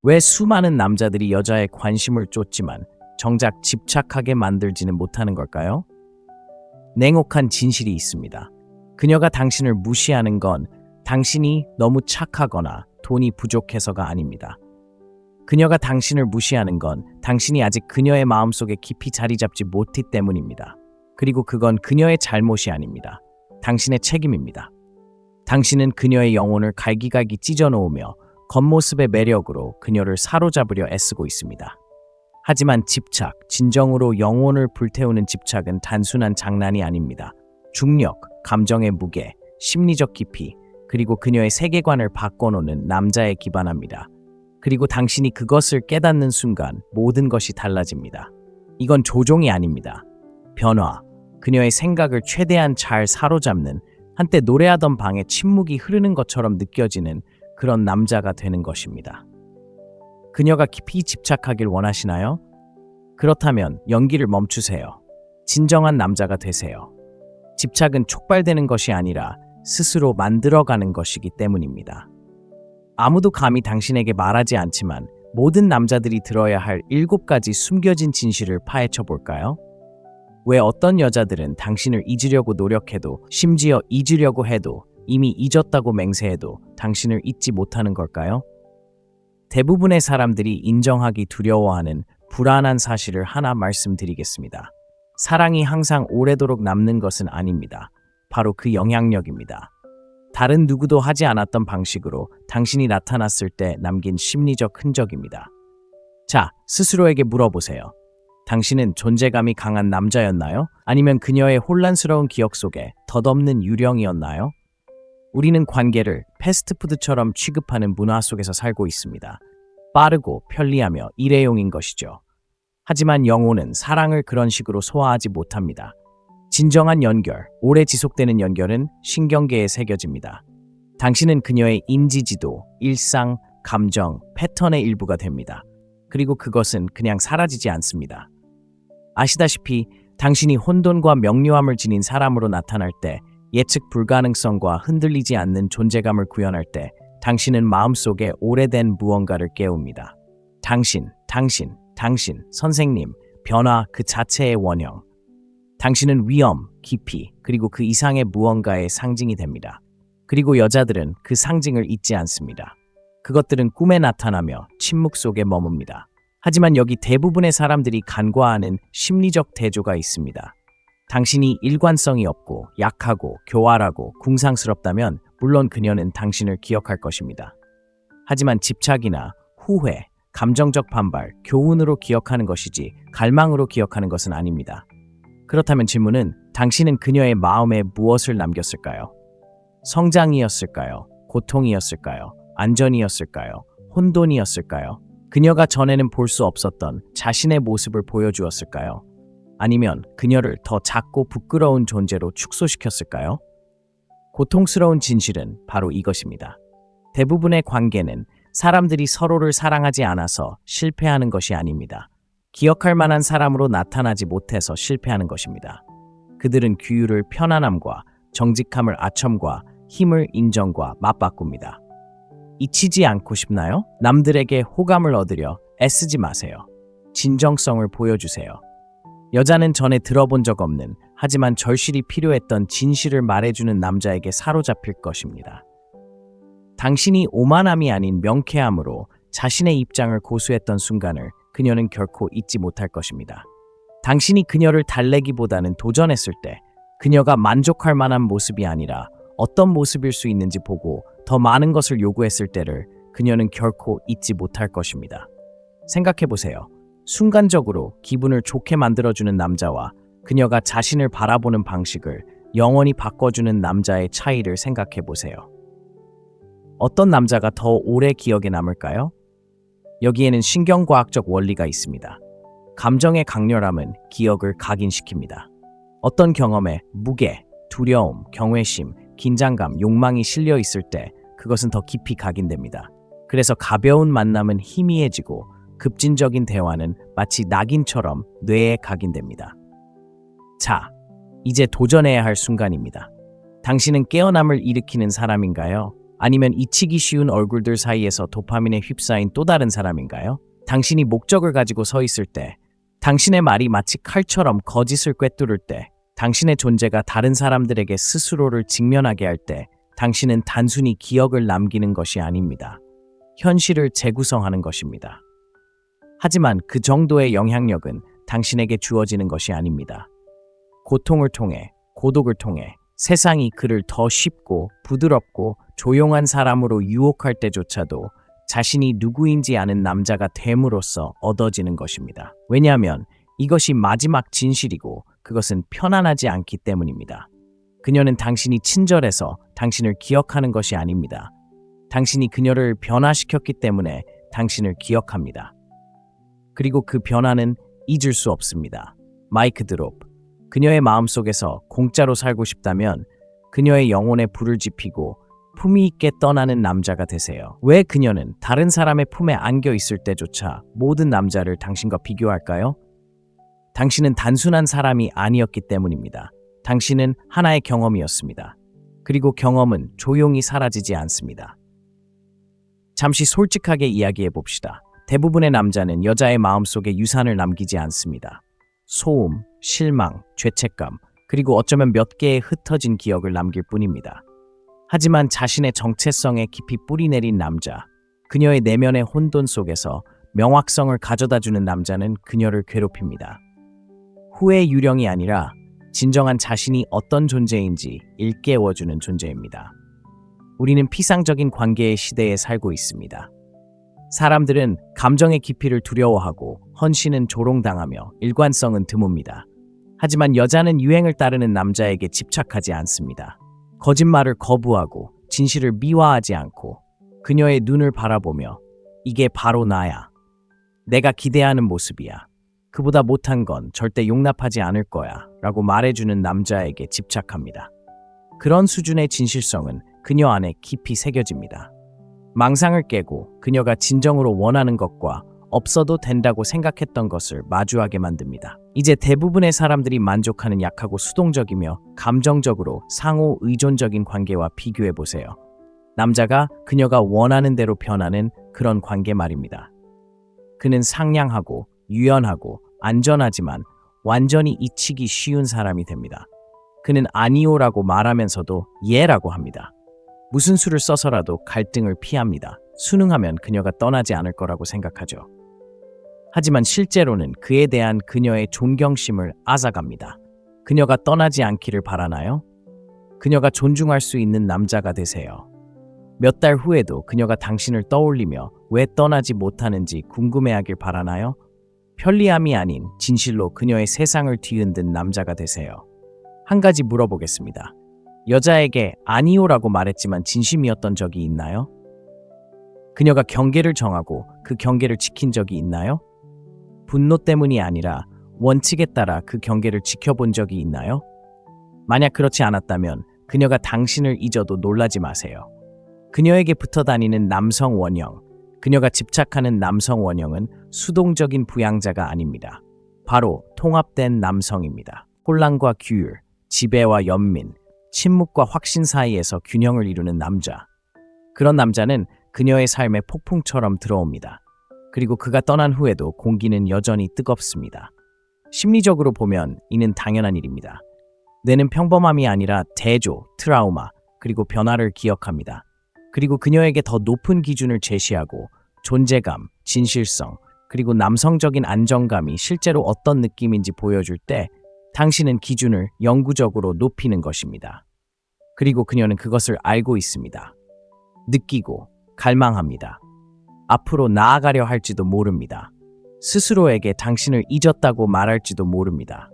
왜 수많은 남자들이 여자의 관심을 쫓지만 정작 집착하게 만들지는 못하는 걸까요? 냉혹한 진실이 있습니다. 그녀가 당신을 무시하는 건 당신이 너무 착하거나 돈이 부족해서가 아닙니다. 그녀가 당신을 무시하는 건 당신이 아직 그녀의 마음속에 깊이 자리 잡지 못했기 때문입니다. 그리고 그건 그녀의 잘못이 아닙니다. 당신의 책임입니다. 당신은 그녀의 영혼을 갈기갈기 찢어놓으며 겉모습의 매력으로 그녀를 사로잡으려 애쓰고 있습니다. 하지만 집착, 진정으로 영혼을 불태우는 집착은 단순한 장난이 아닙니다. 중력, 감정의 무게, 심리적 깊이, 그리고 그녀의 세계관을 바꿔놓는 남자에 기반합니다. 그리고 당신이 그것을 깨닫는 순간 모든 것이 달라집니다. 이건 조종이 아닙니다. 변화, 그녀의 생각을 최대한 잘 사로잡는, 한때 노래하던 방에 침묵이 흐르는 것처럼 느껴지는 그런 남자가 되는 것입니다. 그녀가 깊이 집착하길 원하시나요? 그렇다면 연기를 멈추세요. 진정한 남자가 되세요. 집착은 촉발되는 것이 아니라 스스로 만들어가는 것이기 때문입니다. 아무도 감히 당신에게 말하지 않지만 모든 남자들이 들어야 할 7가지 숨겨진 진실을 파헤쳐 볼까요? 왜 어떤 여자들은 당신을 잊으려고 노력해도, 심지어 잊으려고 해도, 이미 잊었다고 맹세해도 당신을 잊지 못하는 걸까요? 대부분의 사람들이 인정하기 두려워하는 불안한 사실을 하나 말씀드리겠습니다. 사랑이 항상 오래도록 남는 것은 아닙니다. 바로 그 영향력입니다. 다른 누구도 하지 않았던 방식으로 당신이 나타났을 때 남긴 심리적 흔적입니다. 자, 스스로에게 물어보세요. 당신은 존재감이 강한 남자였나요? 아니면 그녀의 혼란스러운 기억 속에 덧없는 유령이었나요? 우리는 관계를 패스트푸드처럼 취급하는 문화 속에서 살고 있습니다. 빠르고 편리하며 일회용인 것이죠. 하지만 영혼은 사랑을 그런 식으로 소화하지 못합니다. 진정한 연결, 오래 지속되는 연결은 신경계에 새겨집니다. 당신은 그녀의 인지지도, 일상, 감정, 패턴의 일부가 됩니다. 그리고 그것은 그냥 사라지지 않습니다. 아시다시피 당신이 혼돈과 명료함을 지닌 사람으로 나타날 때, 예측 불가능성과 흔들리지 않는 존재감을 구현할 때 당신은 마음속에 오래된 무언가를 깨웁니다. 당신, 선생님, 변화 그 자체의 원형. 당신은 위험, 깊이, 그리고 그 이상의 무언가의 상징이 됩니다. 그리고 여자들은 그 상징을 잊지 않습니다. 그것들은 꿈에 나타나며 침묵 속에 머뭅니다. 하지만 여기 대부분의 사람들이 간과하는 심리적 대조가 있습니다. 당신이 일관성이 없고 약하고 교활하고 궁상스럽다면 물론 그녀는 당신을 기억할 것입니다. 하지만 집착이나 후회, 감정적 반발, 교훈으로 기억하는 것이지 갈망으로 기억하는 것은 아닙니다. 그렇다면 질문은 당신은 그녀의 마음에 무엇을 남겼을까요? 성장이었을까요? 고통이었을까요? 안전이었을까요? 혼돈이었을까요? 그녀가 전에는 볼 수 없었던 자신의 모습을 보여주었을까요? 아니면 그녀를 더 작고 부끄러운 존재로 축소시켰을까요? 고통스러운 진실은 바로 이것입니다. 대부분의 관계는 사람들이 서로를 사랑하지 않아서 실패하는 것이 아닙니다. 기억할 만한 사람으로 나타나지 못해서 실패하는 것입니다. 그들은 규율을 편안함과 정직함을 아첨과 힘을 인정과 맞바꿉니다. 잊히지 않고 싶나요? 남들에게 호감을 얻으려 애쓰지 마세요. 진정성을 보여주세요. 여자는 전에 들어본 적 없는, 하지만 절실히 필요했던 진실을 말해주는 남자에게 사로잡힐 것입니다. 당신이 오만함이 아닌 명쾌함으로 자신의 입장을 고수했던 순간을 그녀는 결코 잊지 못할 것입니다. 당신이 그녀를 달래기보다는 도전했을 때 그녀가 만족할 만한 모습이 아니라 어떤 모습일 수 있는지 보고 더 많은 것을 요구했을 때를 그녀는 결코 잊지 못할 것입니다. 생각해보세요. 순간적으로 기분을 좋게 만들어주는 남자와 그녀가 자신을 바라보는 방식을 영원히 바꿔주는 남자의 차이를 생각해보세요. 어떤 남자가 더 오래 기억에 남을까요? 여기에는 신경과학적 원리가 있습니다. 감정의 강렬함은 기억을 각인시킵니다. 어떤 경험에 무게, 두려움, 경외심, 긴장감, 욕망이 실려 있을 때 그것은 더 깊이 각인됩니다. 그래서 가벼운 만남은 희미해지고 급진적인 대화는 마치 낙인처럼 뇌에 각인됩니다. 자, 이제 도전해야 할 순간입니다. 당신은 깨어남을 일으키는 사람인가요? 아니면 잊히기 쉬운 얼굴들 사이에서 도파민에 휩싸인 또 다른 사람인가요? 당신이 목적을 가지고 서 있을 때, 당신의 말이 마치 칼처럼 거짓을 꿰뚫을 때, 당신의 존재가 다른 사람들에게 스스로를 직면하게 할 때, 당신은 단순히 기억을 남기는 것이 아닙니다. 현실을 재구성하는 것입니다. 하지만 그 정도의 영향력은 당신에게 주어지는 것이 아닙니다. 고통을 통해, 고독을 통해 세상이 그를 더 쉽고 부드럽고 조용한 사람으로 유혹할 때조차도 자신이 누구인지 아는 남자가 됨으로써 얻어지는 것입니다. 왜냐하면 이것이 마지막 진실이고 그것은 편안하지 않기 때문입니다. 그녀는 당신이 친절해서 당신을 기억하는 것이 아닙니다. 당신이 그녀를 변화시켰기 때문에 당신을 기억합니다. 그리고 그 변화는 잊을 수 없습니다. 마이크 드롭. 그녀의 마음속에서 공짜로 살고 싶다면 그녀의 영혼에 불을 지피고 품위 있게 떠나는 남자가 되세요. 왜 그녀는 다른 사람의 품에 안겨 있을 때조차 모든 남자를 당신과 비교할까요? 당신은 단순한 사람이 아니었기 때문입니다. 당신은 하나의 경험이었습니다. 그리고 경험은 조용히 사라지지 않습니다. 잠시 솔직하게 이야기해 봅시다. 대부분의 남자는 여자의 마음속에 유산을 남기지 않습니다. 소음, 실망, 죄책감, 그리고 어쩌면 몇 개의 흩어진 기억을 남길 뿐입니다. 하지만 자신의 정체성에 깊이 뿌리내린 남자, 그녀의 내면의 혼돈 속에서 명확성을 가져다주는 남자는 그녀를 괴롭힙니다. 후회의 유령이 아니라 진정한 자신이 어떤 존재인지 일깨워주는 존재입니다. 우리는 피상적인 관계의 시대에 살고 있습니다. 사람들은 감정의 깊이를 두려워하고 헌신은 조롱당하며 일관성은 드뭅니다. 하지만 여자는 유행을 따르는 남자에게 집착하지 않습니다. 거짓말을 거부하고 진실을 미화하지 않고 그녀의 눈을 바라보며 이게 바로 나야. 내가 기대하는 모습이야. 그보다 못한 건 절대 용납하지 않을 거야 라고 말해주는 남자에게 집착합니다. 그런 수준의 진실성은 그녀 안에 깊이 새겨집니다. 망상을 깨고 그녀가 진정으로 원하는 것과 없어도 된다고 생각했던 것을 마주하게 만듭니다. 이제 대부분의 사람들이 만족하는 약하고 수동적이며 감정적으로 상호 의존적인 관계와 비교해보세요. 남자가 그녀가 원하는 대로 변하는 그런 관계 말입니다. 그는 상냥하고 유연하고 안전하지만 완전히 잊히기 쉬운 사람이 됩니다. 그는 아니오라고 말하면서도 예라고 합니다. 무슨 수를 써서라도 갈등을 피합니다. 순응하면 그녀가 떠나지 않을 거라고 생각하죠. 하지만 실제로는 그에 대한 그녀의 존경심을 앗아갑니다. 그녀가 떠나지 않기를 바라나요? 그녀가 존중할 수 있는 남자가 되세요. 몇 달 후에도 그녀가 당신을 떠올리며 왜 떠나지 못하는지 궁금해하길 바라나요? 편리함이 아닌 진실로 그녀의 세상을 뒤흔든 남자가 되세요. 한 가지 물어보겠습니다. 여자에게 아니오라고 말했지만 진심이었던 적이 있나요? 그녀가 경계를 정하고 그 경계를 지킨 적이 있나요? 분노 때문이 아니라 원칙에 따라 그 경계를 지켜본 적이 있나요? 만약 그렇지 않았다면 그녀가 당신을 잊어도 놀라지 마세요. 그녀에게 붙어 다니는 남성 원형, 그녀가 집착하는 남성 원형은 수동적인 부양자가 아닙니다. 바로 통합된 남성입니다. 혼란과 규율, 지배와 연민, 침묵과 확신 사이에서 균형을 이루는 남자. 그런 남자는 그녀의 삶에 폭풍처럼 들어옵니다. 그리고 그가 떠난 후에도 공기는 여전히 뜨겁습니다. 심리적으로 보면 이는 당연한 일입니다. 뇌는 평범함이 아니라 대조, 트라우마, 그리고 변화를 기억합니다. 그리고 그녀에게 더 높은 기준을 제시하고 존재감, 진실성, 그리고 남성적인 안정감이 실제로 어떤 느낌인지 보여줄 때 당신은 기준을 영구적으로 높이는 것입니다. 그리고 그녀는 그것을 알고 있습니다. 느끼고 갈망합니다. 앞으로 나아가려 할지도 모릅니다. 스스로에게 당신을 잊었다고 말할지도 모릅니다.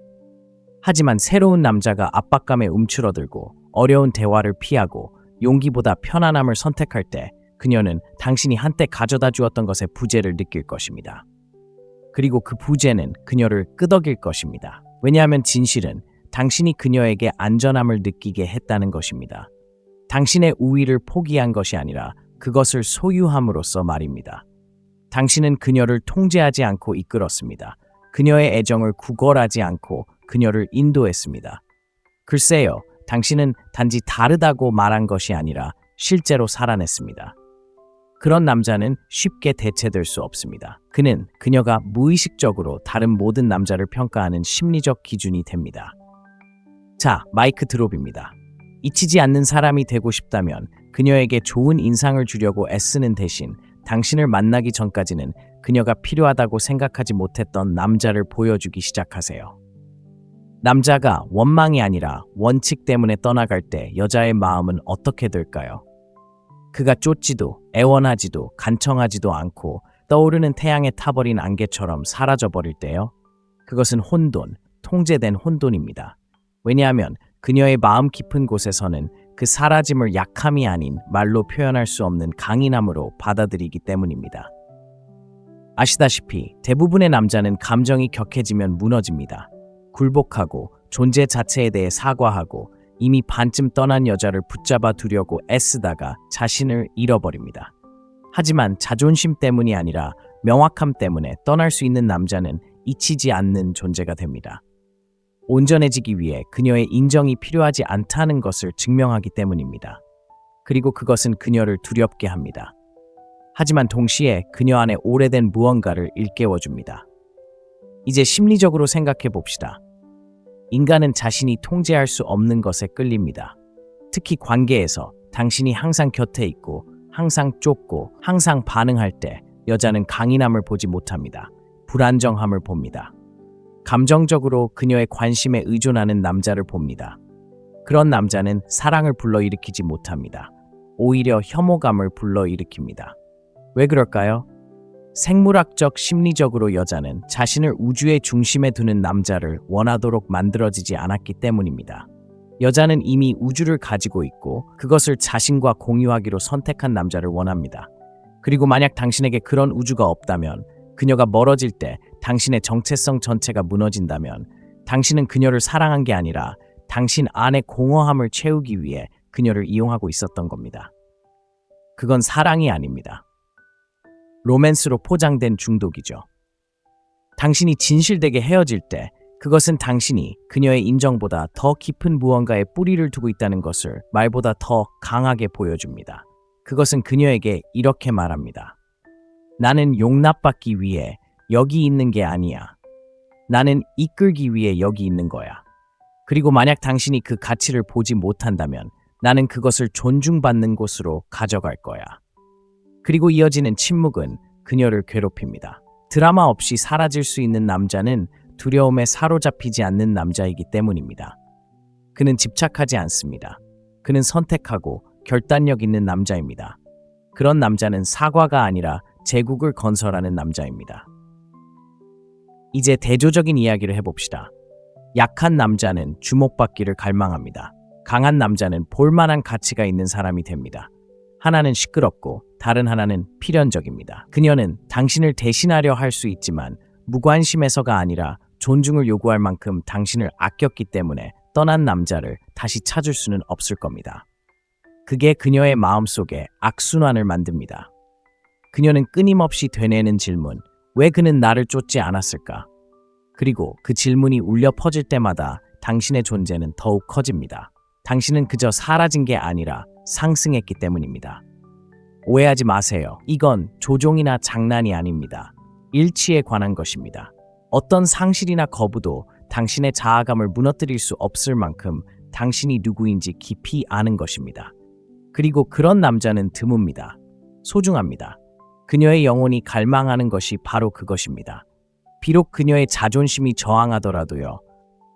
하지만 새로운 남자가 압박감에 움츠러들고 어려운 대화를 피하고 용기보다 편안함을 선택할 때 그녀는 당신이 한때 가져다 주었던 것의 부재를 느낄 것입니다. 그리고 그 부재는 그녀를 끄덕일 것입니다. 왜냐하면 진실은 당신이 그녀에게 안전함을 느끼게 했다는 것입니다. 당신의 우위를 포기한 것이 아니라 그것을 소유함으로써 말입니다. 당신은 그녀를 통제하지 않고 이끌었습니다. 그녀의 애정을 구걸하지 않고 그녀를 인도했습니다. 글쎄요, 당신은 단지 다르다고 말한 것이 아니라 실제로 살아냈습니다. 그런 남자는 쉽게 대체될 수 없습니다. 그는 그녀가 무의식적으로 다른 모든 남자를 평가하는 심리적 기준이 됩니다. 자, 마이크 드롭입니다. 잊히지 않는 사람이 되고 싶다면 그녀에게 좋은 인상을 주려고 애쓰는 대신 당신을 만나기 전까지는 그녀가 필요하다고 생각하지 못했던 남자를 보여주기 시작하세요. 남자가 원망이 아니라 원칙 때문에 떠나갈 때 여자의 마음은 어떻게 될까요? 그가 쫓지도 애원하지도 간청하지도 않고 떠오르는 태양에 타버린 안개처럼 사라져버릴 때요. 그것은 혼돈, 통제된 혼돈입니다. 왜냐하면 그녀의 마음 깊은 곳에서는 그 사라짐을 약함이 아닌 말로 표현할 수 없는 강인함으로 받아들이기 때문입니다. 아시다시피 대부분의 남자는 감정이 격해지면 무너집니다. 굴복하고 존재 자체에 대해 사과하고 이미 반쯤 떠난 여자를 붙잡아 두려고 애쓰다가 자신을 잃어버립니다. 하지만 자존심 때문이 아니라 명확함 때문에 떠날 수 있는 남자는 잊히지 않는 존재가 됩니다. 온전해지기 위해 그녀의 인정이 필요하지 않다는 것을 증명하기 때문입니다. 그리고 그것은 그녀를 두렵게 합니다. 하지만 동시에 그녀 안에 오래된 무언가를 일깨워줍니다. 이제 심리적으로 생각해 봅시다. 인간은 자신이 통제할 수 없는 것에 끌립니다. 특히 관계에서 당신이 항상 곁에 있고 항상 쫓고 항상 반응할 때 여자는 강인함을 보지 못합니다. 불안정함을 봅니다. 감정적으로 그녀의 관심에 의존하는 남자를 봅니다. 그런 남자는 사랑을 불러일으키지 못합니다. 오히려 혐오감을 불러일으킵니다. 왜 그럴까요? 생물학적 심리적으로 여자는 자신을 우주의 중심에 두는 남자를 원하도록 만들어지지 않았기 때문입니다. 여자는 이미 우주를 가지고 있고 그것을 자신과 공유하기로 선택한 남자를 원합니다. 그리고 만약 당신에게 그런 우주가 없다면, 그녀가 멀어질 때 당신의 정체성 전체가 무너진다면 당신은 그녀를 사랑한 게 아니라 당신 안의 공허함을 채우기 위해 그녀를 이용하고 있었던 겁니다. 그건 사랑이 아닙니다. 로맨스로 포장된 중독이죠. 당신이 진실되게 헤어질 때 그것은 당신이 그녀의 인정보다 더 깊은 무언가에 뿌리를 두고 있다는 것을 말보다 더 강하게 보여줍니다. 그것은 그녀에게 이렇게 말합니다. 나는 용납받기 위해 여기 있는 게 아니야. 나는 이끌기 위해 여기 있는 거야. 그리고 만약 당신이 그 가치를 보지 못한다면 나는 그것을 존중받는 곳으로 가져갈 거야. 그리고 이어지는 침묵은 그녀를 괴롭힙니다. 드라마 없이 사라질 수 있는 남자는 두려움에 사로잡히지 않는 남자이기 때문입니다. 그는 집착하지 않습니다. 그는 선택하고 결단력 있는 남자입니다. 그런 남자는 사과가 아니라 제국을 건설하는 남자입니다. 이제 대조적인 이야기를 해봅시다. 약한 남자는 주목받기를 갈망합니다. 강한 남자는 볼만한 가치가 있는 사람이 됩니다. 하나는 시끄럽고 다른 하나는 필연적입니다. 그녀는 당신을 대신하려 할 수 있지만 무관심해서가 아니라 존중을 요구할 만큼 당신을 아꼈기 때문에 떠난 남자를 다시 찾을 수는 없을 겁니다. 그게 그녀의 마음속에 악순환을 만듭니다. 그녀는 끊임없이 되뇌는 질문, 왜 그는 나를 쫓지 않았을까? 그리고 그 질문이 울려 퍼질 때마다 당신의 존재는 더욱 커집니다. 당신은 그저 사라진 게 아니라 상승했기 때문입니다. 오해하지 마세요. 이건 조종이나 장난이 아닙니다. 일치에 관한 것입니다. 어떤 상실이나 거부도 당신의 자아감을 무너뜨릴 수 없을 만큼 당신이 누구인지 깊이 아는 것입니다. 그리고 그런 남자는 드뭅니다. 소중합니다. 그녀의 영혼이 갈망하는 것이 바로 그것입니다. 비록 그녀의 자존심이 저항하더라도요.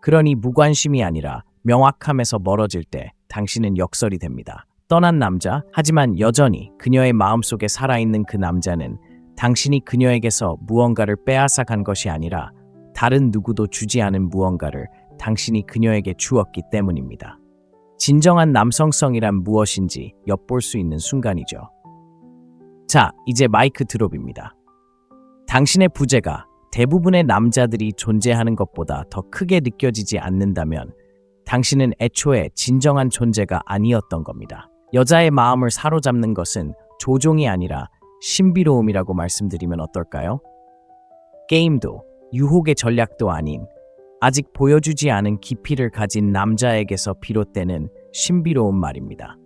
그러니 무관심이 아니라 명확함에서 멀어질 때 당신은 역설이 됩니다. 떠난 남자, 하지만 여전히 그녀의 마음속에 살아있는 그 남자는 당신이 그녀에게서 무언가를 빼앗아간 것이 아니라 다른 누구도 주지 않은 무언가를 당신이 그녀에게 주었기 때문입니다. 진정한 남성성이란 무엇인지 엿볼 수 있는 순간이죠. 자, 이제 마이크 드롭입니다. 당신의 부재가 대부분의 남자들이 존재하는 것보다 더 크게 느껴지지 않는다면 당신은 애초에 진정한 존재가 아니었던 겁니다. 여자의 마음을 사로잡는 것은 조종이 아니라 신비로움이라고 말씀드리면 어떨까요? 게임도 유혹의 전략도 아닌 아직 보여주지 않은 깊이를 가진 남자에게서 비롯되는 신비로운 말입니다.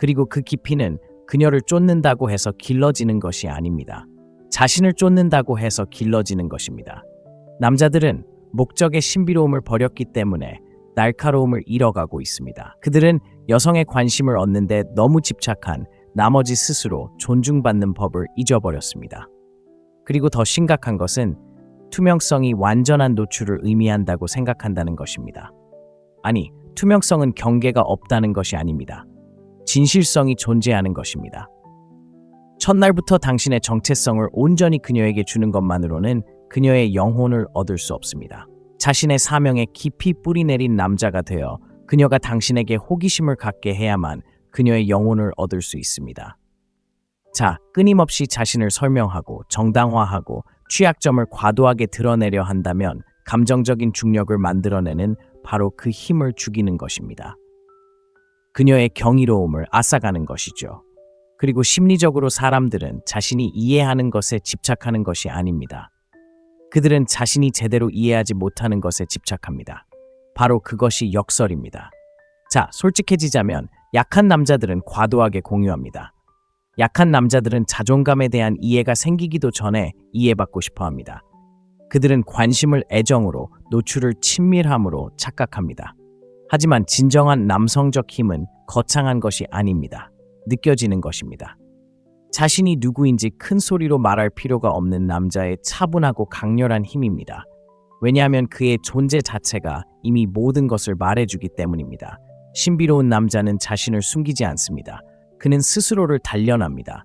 그리고 그 깊이는 그녀를 쫓는다고 해서 길러지는 것이 아닙니다. 자신을 쫓는다고 해서 길러지는 것입니다. 남자들은 목적의 신비로움을 버렸기 때문에 날카로움을 잃어가고 있습니다. 그들은 여성의 관심을 얻는데 너무 집착한 나머지 스스로 존중받는 법을 잊어버렸습니다. 그리고 더 심각한 것은 투명성이 완전한 노출을 의미한다고 생각한다는 것입니다. 아니, 투명성은 경계가 없다는 것이 아닙니다. 진실성이 존재하는 것입니다. 첫날부터 당신의 정체성을 온전히 그녀에게 주는 것만으로는 그녀의 영혼을 얻을 수 없습니다. 자신의 사명에 깊이 뿌리내린 남자가 되어 그녀가 당신에게 호기심을 갖게 해야만 그녀의 영혼을 얻을 수 있습니다. 자, 끊임없이 자신을 설명하고 정당화하고 취약점을 과도하게 드러내려 한다면 감정적인 중력을 만들어내는 바로 그 힘을 죽이는 것입니다. 그녀의 경이로움을 앗아가는 것이죠. 그리고 심리적으로 사람들은 자신이 이해하는 것에 집착하는 것이 아닙니다. 그들은 자신이 제대로 이해하지 못하는 것에 집착합니다. 바로 그것이 역설입니다. 자, 솔직해지자면 약한 남자들은 과도하게 공유합니다. 약한 남자들은 자존감에 대한 이해가 생기기도 전에 이해받고 싶어 합니다. 그들은 관심을 애정으로, 노출을 친밀함으로 착각합니다. 하지만 진정한 남성적 힘은 거창한 것이 아닙니다. 느껴지는 것입니다. 자신이 누구인지 큰 소리로 말할 필요가 없는 남자의 차분하고 강렬한 힘입니다. 왜냐하면 그의 존재 자체가 이미 모든 것을 말해주기 때문입니다. 신비로운 남자는 자신을 숨기지 않습니다. 그는 스스로를 단련합니다.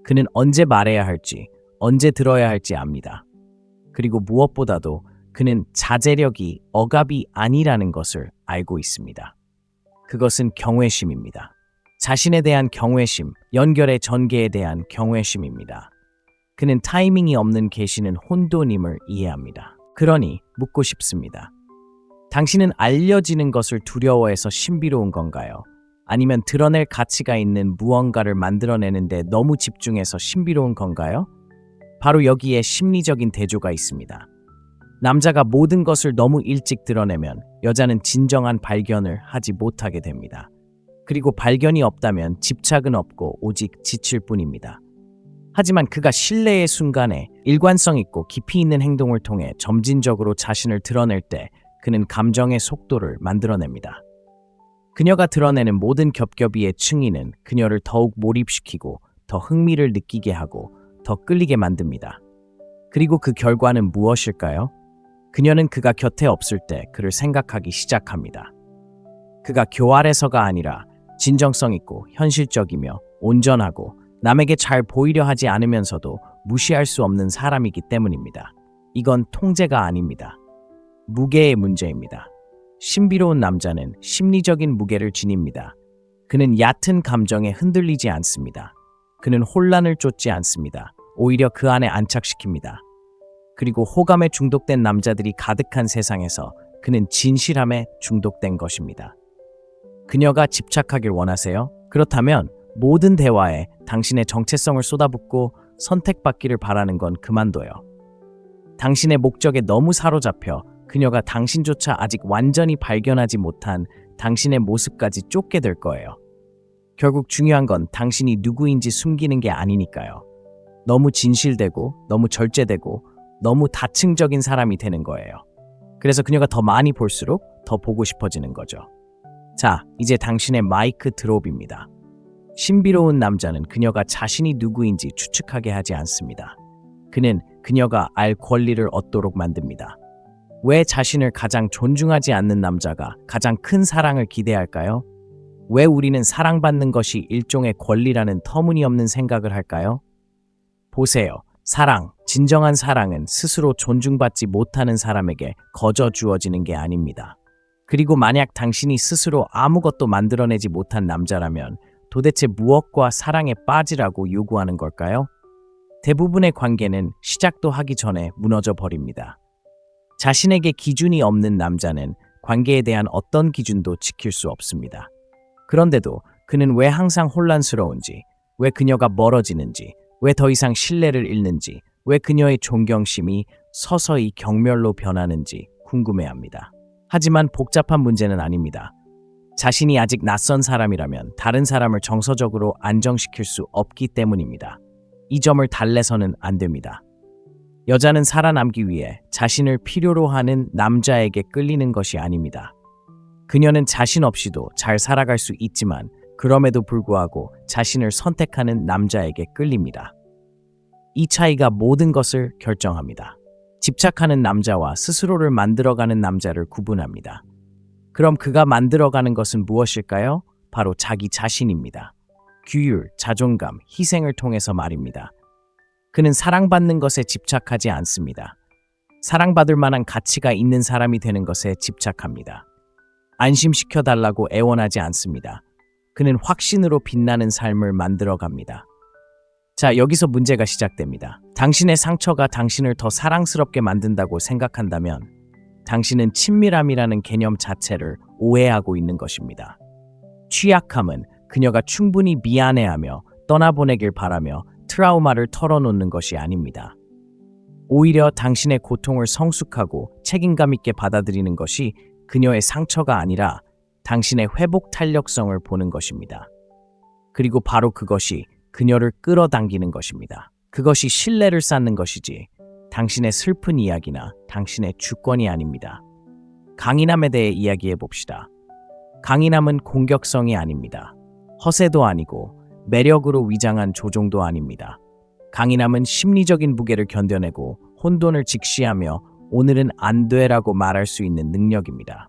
그는 언제 말해야 할지, 언제 들어야 할지 압니다. 그리고 무엇보다도 그는 자제력이 억압이 아니라는 것을 알고 있습니다. 그것은 경외심입니다. 자신에 대한 경외심, 연결의 전개에 대한 경외심입니다. 그는 타이밍이 없는 계시는 혼돈임을 이해합니다. 그러니 묻고 싶습니다. 당신은 알려지는 것을 두려워해서 신비로운 건가요? 아니면 드러낼 가치가 있는 무언가를 만들어내는데 너무 집중해서 신비로운 건가요? 바로 여기에 심리적인 대조가 있습니다. 남자가 모든 것을 너무 일찍 드러내면 여자는 진정한 발견을 하지 못하게 됩니다. 그리고 발견이 없다면 집착은 없고 오직 지칠 뿐입니다. 하지만 그가 신뢰의 순간에 일관성 있고 깊이 있는 행동을 통해 점진적으로 자신을 드러낼 때 그는 감정의 속도를 만들어냅니다. 그녀가 드러내는 모든 겹겹이의 층위는 그녀를 더욱 몰입시키고 더 흥미를 느끼게 하고 더 끌리게 만듭니다. 그리고 그 결과는 무엇일까요? 그녀는 그가 곁에 없을 때 그를 생각하기 시작합니다. 그가 교활해서가 아니라 진정성 있고 현실적이며 온전하고 남에게 잘 보이려 하지 않으면서도 무시할 수 없는 사람이기 때문입니다. 이건 통제가 아닙니다. 무게의 문제입니다. 신비로운 남자는 심리적인 무게를 지닙니다. 그는 얕은 감정에 흔들리지 않습니다. 그는 혼란을 쫓지 않습니다. 오히려 그 안에 안착시킵니다. 그리고 호감에 중독된 남자들이 가득한 세상에서 그는 진실함에 중독된 것입니다. 그녀가 집착하길 원하세요? 그렇다면 모든 대화에 당신의 정체성을 쏟아붓고 선택받기를 바라는 건 그만둬요. 당신의 목적에 너무 사로잡혀 그녀가 당신조차 아직 완전히 발견하지 못한 당신의 모습까지 쫓게 될 거예요. 결국 중요한 건 당신이 누구인지 숨기는 게 아니니까요. 너무 진실되고 너무 절제되고 너무 다층적인 사람이 되는 거예요. 그래서 그녀가 더 많이 볼수록 더 보고 싶어지는 거죠. 자, 이제 당신의 마이크 드롭입니다. 신비로운 남자는 그녀가 자신이 누구인지 추측하게 하지 않습니다. 그는 그녀가 알 권리를 얻도록 만듭니다. 왜 자신을 가장 존중하지 않는 남자가 가장 큰 사랑을 기대할까요? 왜 우리는 사랑받는 것이 일종의 권리라는 터무니없는 생각을 할까요? 보세요. 사랑, 진정한 사랑은 스스로 존중받지 못하는 사람에게 거저 주어지는 게 아닙니다. 그리고 만약 당신이 스스로 아무것도 만들어내지 못한 남자라면 도대체 무엇과 사랑에 빠지라고 요구하는 걸까요? 대부분의 관계는 시작도 하기 전에 무너져 버립니다. 자신에게 기준이 없는 남자는 관계에 대한 어떤 기준도 지킬 수 없습니다. 그런데도 그는 왜 항상 혼란스러운지, 왜 그녀가 멀어지는지, 왜 더 이상 신뢰를 잃는지, 왜 그녀의 존경심이 서서히 경멸로 변하는지 궁금해합니다. 하지만 복잡한 문제는 아닙니다. 자신이 아직 낯선 사람이라면 다른 사람을 정서적으로 안정시킬 수 없기 때문입니다. 이 점을 달래서는 안 됩니다. 여자는 살아남기 위해 자신을 필요로 하는 남자에게 끌리는 것이 아닙니다. 그녀는 자신 없이도 잘 살아갈 수 있지만 그럼에도 불구하고 자신을 선택하는 남자에게 끌립니다. 이 차이가 모든 것을 결정합니다. 집착하는 남자와 스스로를 만들어가는 남자를 구분합니다. 그럼 그가 만들어가는 것은 무엇일까요? 바로 자기 자신입니다. 규율, 자존감, 희생을 통해서 말입니다. 그는 사랑받는 것에 집착하지 않습니다. 사랑받을 만한 가치가 있는 사람이 되는 것에 집착합니다. 안심시켜달라고 애원하지 않습니다. 그는 확신으로 빛나는 삶을 만들어갑니다. 자, 여기서 문제가 시작됩니다. 당신의 상처가 당신을 더 사랑스럽게 만든다고 생각한다면 당신은 친밀함이라는 개념 자체를 오해하고 있는 것입니다. 취약함은 그녀가 충분히 미안해하며 떠나보내길 바라며 트라우마를 털어놓는 것이 아닙니다. 오히려 당신의 고통을 성숙하고 책임감 있게 받아들이는 것이 그녀의 상처가 아니라 당신의 회복 탄력성을 보는 것입니다. 그리고 바로 그것이 그녀를 끌어당기는 것입니다. 그것이 신뢰를 쌓는 것이지 당신의 슬픈 이야기나 당신의 주권이 아닙니다. 강인함에 대해 이야기해 봅시다. 강인함은 공격성이 아닙니다. 허세도 아니고 매력으로 위장한 조종도 아닙니다. 강인함은 심리적인 무게를 견뎌내고 혼돈을 직시하며 오늘은 안 돼라고 말할 수 있는 능력입니다.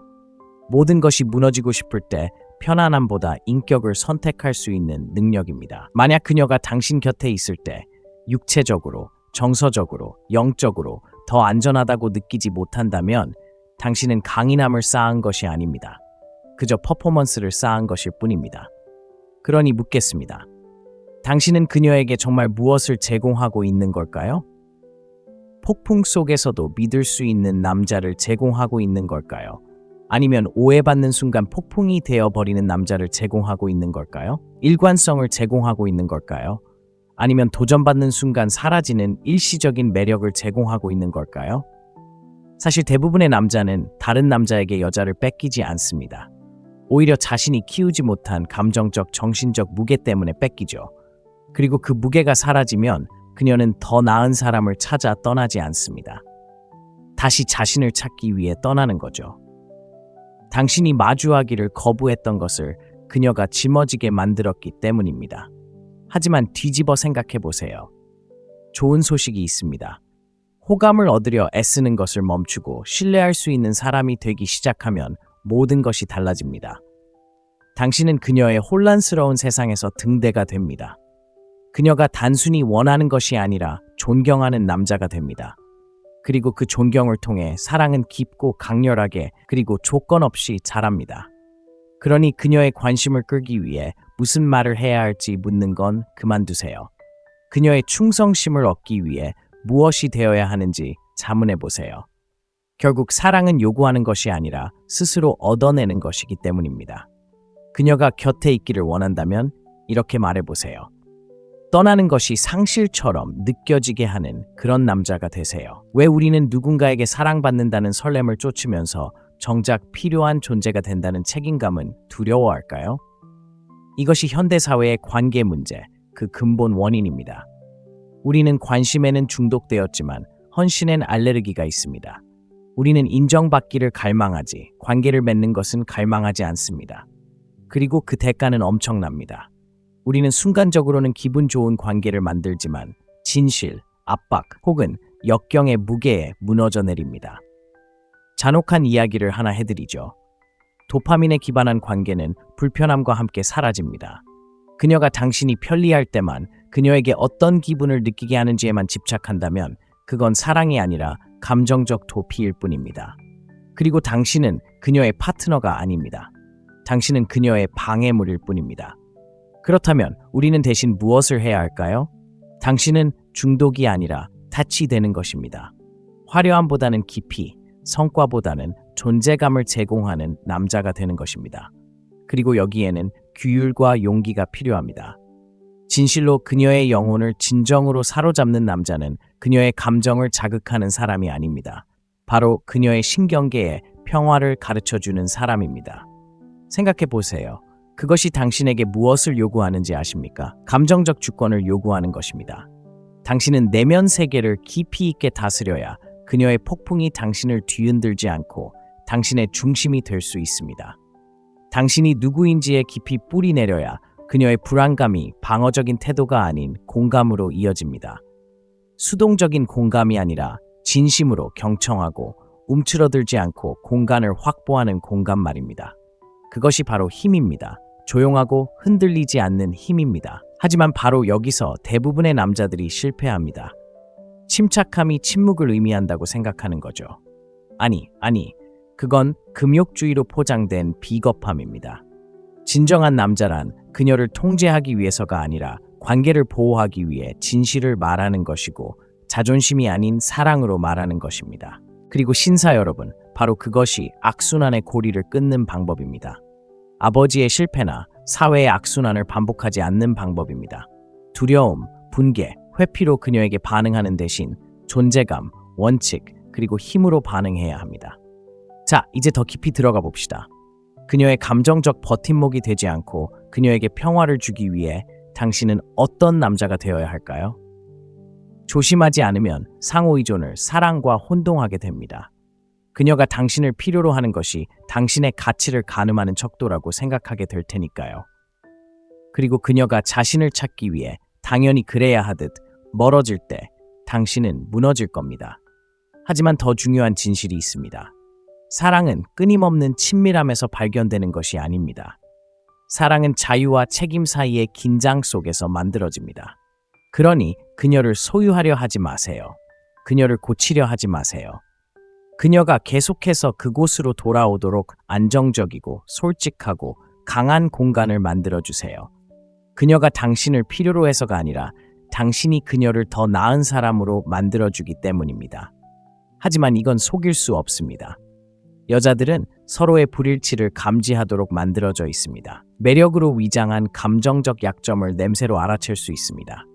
모든 것이 무너지고 싶을 때 편안함보다 인격을 선택할 수 있는 능력입니다. 만약 그녀가 당신 곁에 있을 때 육체적으로, 정서적으로, 영적으로 더 안전하다고 느끼지 못한다면 당신은 강인함을 쌓은 것이 아닙니다. 그저 퍼포먼스를 쌓은 것일 뿐입니다. 그러니 묻겠습니다. 당신은 그녀에게 정말 무엇을 제공하고 있는 걸까요? 폭풍 속에서도 믿을 수 있는 남자를 제공하고 있는 걸까요? 아니면 오해받는 순간 폭풍이 되어버리는 남자를 제공하고 있는 걸까요? 일관성을 제공하고 있는 걸까요? 아니면 도전받는 순간 사라지는 일시적인 매력을 제공하고 있는 걸까요? 사실 대부분의 남자는 다른 남자에게 여자를 뺏기지 않습니다. 오히려 자신이 키우지 못한 감정적, 정신적 무게 때문에 뺏기죠. 그리고 그 무게가 사라지면 그녀는 더 나은 사람을 찾아 떠나지 않습니다. 다시 자신을 찾기 위해 떠나는 거죠. 당신이 마주하기를 거부했던 것을 그녀가 짊어지게 만들었기 때문입니다. 하지만 뒤집어 생각해 보세요. 좋은 소식이 있습니다. 호감을 얻으려 애쓰는 것을 멈추고 신뢰할 수 있는 사람이 되기 시작하면 모든 것이 달라집니다. 당신은 그녀의 혼란스러운 세상에서 등대가 됩니다. 그녀가 단순히 원하는 것이 아니라 존경하는 남자가 됩니다. 그리고 그 존경을 통해 사랑은 깊고 강렬하게 그리고 조건 없이 자랍니다. 그러니 그녀의 관심을 끌기 위해 무슨 말을 해야 할지 묻는 건 그만두세요. 그녀의 충성심을 얻기 위해 무엇이 되어야 하는지 자문해 보세요. 결국 사랑은 요구하는 것이 아니라 스스로 얻어내는 것이기 때문입니다. 그녀가 곁에 있기를 원한다면 이렇게 말해보세요. 떠나는 것이 상실처럼 느껴지게 하는 그런 남자가 되세요. 왜 우리는 누군가에게 사랑받는다는 설렘을 쫓으면서 정작 필요한 존재가 된다는 책임감은 두려워할까요? 이것이 현대사회의 관계 문제, 그 근본 원인입니다. 우리는 관심에는 중독되었지만 헌신엔 알레르기가 있습니다. 우리는 인정받기를 갈망하지 관계를 맺는 것은 갈망하지 않습니다. 그리고 그 대가는 엄청납니다. 우리는 순간적으로는 기분 좋은 관계를 만들지만 진실, 압박 혹은 역경의 무게에 무너져 내립니다. 잔혹한 이야기를 하나 해드리죠. 도파민에 기반한 관계는 불편함과 함께 사라집니다. 그녀가 당신이 편리할 때만 그녀에게 어떤 기분을 느끼게 하는지에만 집착한다면 그건 사랑이 아니라 감정적 도피일 뿐입니다. 그리고 당신은 그녀의 파트너가 아닙니다. 당신은 그녀의 방해물일 뿐입니다. 그렇다면 우리는 대신 무엇을 해야 할까요? 당신은 중독이 아니라 탓이 되는 것입니다. 화려함보다는 깊이, 성과보다는 존재감을 제공하는 남자가 되는 것입니다. 그리고 여기에는 규율과 용기가 필요합니다. 진실로 그녀의 영혼을 진정으로 사로잡는 남자는 그녀의 감정을 자극하는 사람이 아닙니다. 바로 그녀의 신경계에 평화를 가르쳐주는 사람입니다. 생각해 보세요. 그것이 당신에게 무엇을 요구하는지 아십니까? 감정적 주권을 요구하는 것입니다. 당신은 내면 세계를 깊이 있게 다스려야 그녀의 폭풍이 당신을 뒤흔들지 않고 당신의 중심이 될 수 있습니다. 당신이 누구인지에 깊이 뿌리 내려야 그녀의 불안감이 방어적인 태도가 아닌 공감으로 이어집니다. 수동적인 공감이 아니라 진심으로 경청하고 움츠러들지 않고 공간을 확보하는 공감 말입니다. 그것이 바로 힘입니다. 조용하고 흔들리지 않는 힘입니다. 하지만 바로 여기서 대부분의 남자들이 실패합니다. 침착함이 침묵을 의미한다고 생각하는 거죠. 아니, 그건 금욕주의로 포장된 비겁함입니다. 진정한 남자란 그녀를 통제하기 위해서가 아니라 관계를 보호하기 위해 진실을 말하는 것이고 자존심이 아닌 사랑으로 말하는 것입니다. 그리고 신사 여러분, 바로 그것이 악순환의 고리를 끊는 방법입니다. 아버지의 실패나 사회의 악순환을 반복하지 않는 방법입니다. 두려움, 분개, 회피로 그녀에게 반응하는 대신 존재감, 원칙, 그리고 힘으로 반응해야 합니다. 자, 이제 더 깊이 들어가 봅시다. 그녀의 감정적 버팀목이 되지 않고 그녀에게 평화를 주기 위해 당신은 어떤 남자가 되어야 할까요? 조심하지 않으면 상호의존을 사랑과 혼동하게 됩니다. 그녀가 당신을 필요로 하는 것이 당신의 가치를 가늠하는 척도라고 생각하게 될 테니까요. 그리고 그녀가 자신을 찾기 위해 당연히 그래야 하듯 멀어질 때 당신은 무너질 겁니다. 하지만 더 중요한 진실이 있습니다. 사랑은 끊임없는 친밀함에서 발견되는 것이 아닙니다. 사랑은 자유와 책임 사이의 긴장 속에서 만들어집니다. 그러니 그녀를 소유하려 하지 마세요. 그녀를 고치려 하지 마세요. 그녀가 계속해서 그곳으로 돌아오도록 안정적이고 솔직하고 강한 공간을 만들어주세요. 그녀가 당신을 필요로 해서가 아니라 당신이 그녀를 더 나은 사람으로 만들어주기 때문입니다. 하지만 이건 속일 수 없습니다. 여자들은 서로의 불일치를 감지하도록 만들어져 있습니다. 매력으로 위장한 감정적 약점을 냄새로 알아챌 수 있습니다.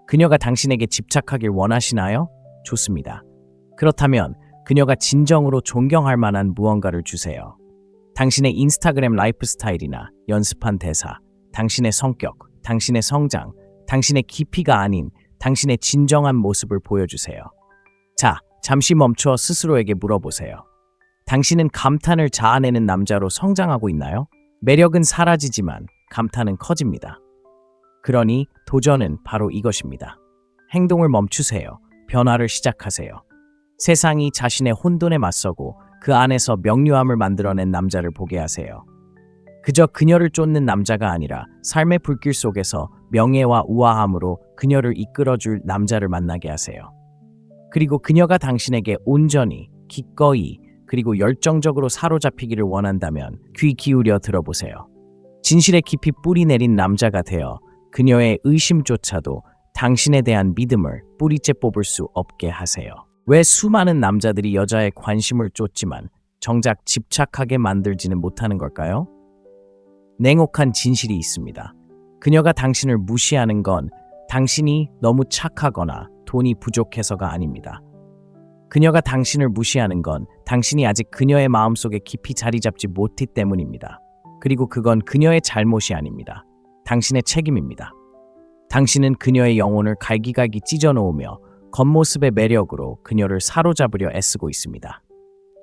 그녀가 당신에게 집착하길 원하시나요? 좋습니다. 그렇다면 그녀가 진정으로 존경할 만한 무언가를 주세요. 당신의 인스타그램 라이프 스타일이나 연습한 대사, 당신의 성격, 당신의 성장, 당신의 깊이가 아닌 당신의 진정한 모습을 보여주세요. 자, 잠시 멈춰 스스로에게 물어보세요. 당신은 감탄을 자아내는 남자로 성장하고 있나요? 매력은 사라지지만 감탄은 커집니다. 그러니 도전은 바로 이것입니다. 행동을 멈추세요. 변화를 시작하세요. 세상이 자신의 혼돈에 맞서고 그 안에서 명료함을 만들어낸 남자를 보게 하세요. 그저 그녀를 쫓는 남자가 아니라 삶의 불길 속에서 명예와 우아함으로 그녀를 이끌어줄 남자를 만나게 하세요. 그리고 그녀가 당신에게 온전히, 기꺼이, 그리고 열정적으로 사로잡히기를 원한다면 귀 기울여 들어보세요. 진실에 깊이 뿌리 내린 남자가 되어 그녀의 의심조차도 당신에 대한 믿음을 뿌리째 뽑을 수 없게 하세요. 왜 수많은 남자들이 여자의 관심을 쫓지만 정작 집착하게 만들지는 못하는 걸까요? 냉혹한 진실이 있습니다. 그녀가 당신을 무시하는 건 당신이 너무 착하거나 돈이 부족해서가 아닙니다. 그녀가 당신을 무시하는 건 당신이 아직 그녀의 마음속에 깊이 자리 잡지 못했기 때문입니다. 그리고 그건 그녀의 잘못이 아닙니다. 당신의 책임입니다. 당신은 그녀의 영혼을 갈기갈기 찢어놓으며 겉모습의 매력으로 그녀를 사로잡으려 애쓰고 있습니다.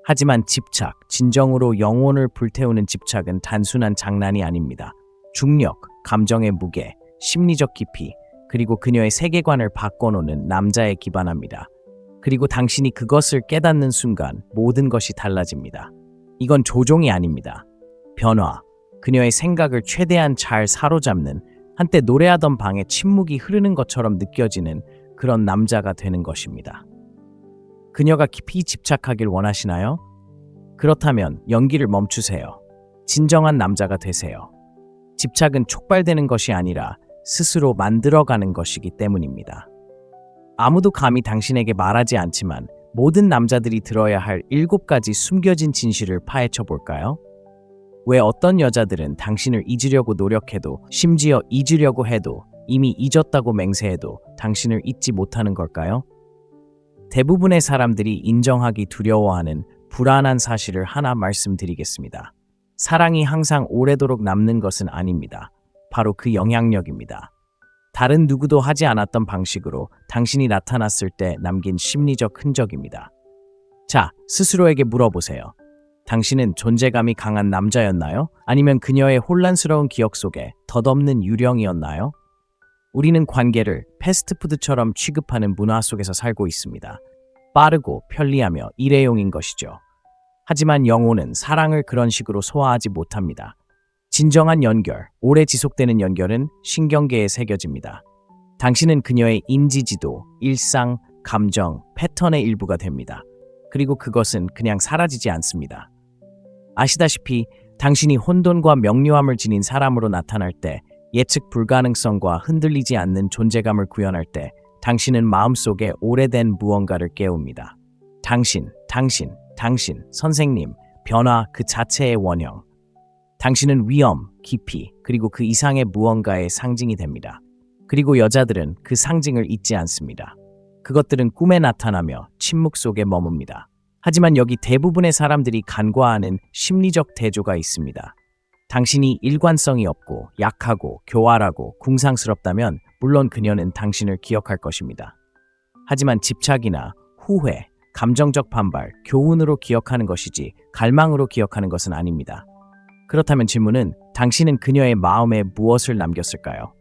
하지만 집착, 진정으로 영혼을 불태우는 집착은 단순한 장난이 아닙니다. 중력, 감정의 무게, 심리적 깊이, 그리고 그녀의 세계관을 바꿔놓는 남자에 기반합니다. 그리고 당신이 그것을 깨닫는 순간 모든 것이 달라집니다. 이건 조종이 아닙니다. 변화, 그녀의 생각을 최대한 잘 사로잡는, 한때 노래하던 방에 침묵이 흐르는 것처럼 느껴지는 그런 남자가 되는 것입니다. 그녀가 깊이 집착하길 원하시나요? 그렇다면 연기를 멈추세요. 진정한 남자가 되세요. 집착은 촉발되는 것이 아니라 스스로 만들어가는 것이기 때문입니다. 아무도 감히 당신에게 말하지 않지만 모든 남자들이 들어야 할 7가지 숨겨진 진실을 파헤쳐 볼까요? 왜 어떤 여자들은 당신을 잊으려고 노력해도, 심지어 잊으려고 해도, 이미 잊었다고 맹세해도 당신을 잊지 못하는 걸까요? 대부분의 사람들이 인정하기 두려워하는 불안한 사실을 하나 말씀드리겠습니다. 사랑이 항상 오래도록 남는 것은 아닙니다. 바로 그 영향력입니다. 다른 누구도 하지 않았던 방식으로 당신이 나타났을 때 남긴 심리적 흔적입니다. 자, 스스로에게 물어보세요. 당신은 존재감이 강한 남자였나요? 아니면 그녀의 혼란스러운 기억 속에 덧없는 유령이었나요? 우리는 관계를 패스트푸드처럼 취급하는 문화 속에서 살고 있습니다. 빠르고 편리하며 일회용인 것이죠. 하지만 영혼은 사랑을 그런 식으로 소화하지 못합니다. 진정한 연결, 오래 지속되는 연결은 신경계에 새겨집니다. 당신은 그녀의 인지지도, 일상, 감정, 패턴의 일부가 됩니다. 그리고 그것은 그냥 사라지지 않습니다. 아시다시피 당신이 혼돈과 명료함을 지닌 사람으로 나타날 때, 예측 불가능성과 흔들리지 않는 존재감을 구현할 때 당신은 마음속에 오래된 무언가를 깨웁니다. 당신, 선생님, 변화 그 자체의 원형. 당신은 위험, 깊이, 그리고 그 이상의 무언가의 상징이 됩니다. 그리고 여자들은 그 상징을 잊지 않습니다. 그것들은 꿈에 나타나며 침묵 속에 머뭅니다. 하지만 여기 대부분의 사람들이 간과하는 심리적 대조가 있습니다. 당신이 일관성이 없고 약하고 교활하고 궁상스럽다면 물론 그녀는 당신을 기억할 것입니다. 하지만 집착이나 후회, 감정적 반발, 교훈으로 기억하는 것이지 갈망으로 기억하는 것은 아닙니다. 그렇다면 질문은 당신은 그녀의 마음에 무엇을 남겼을까요?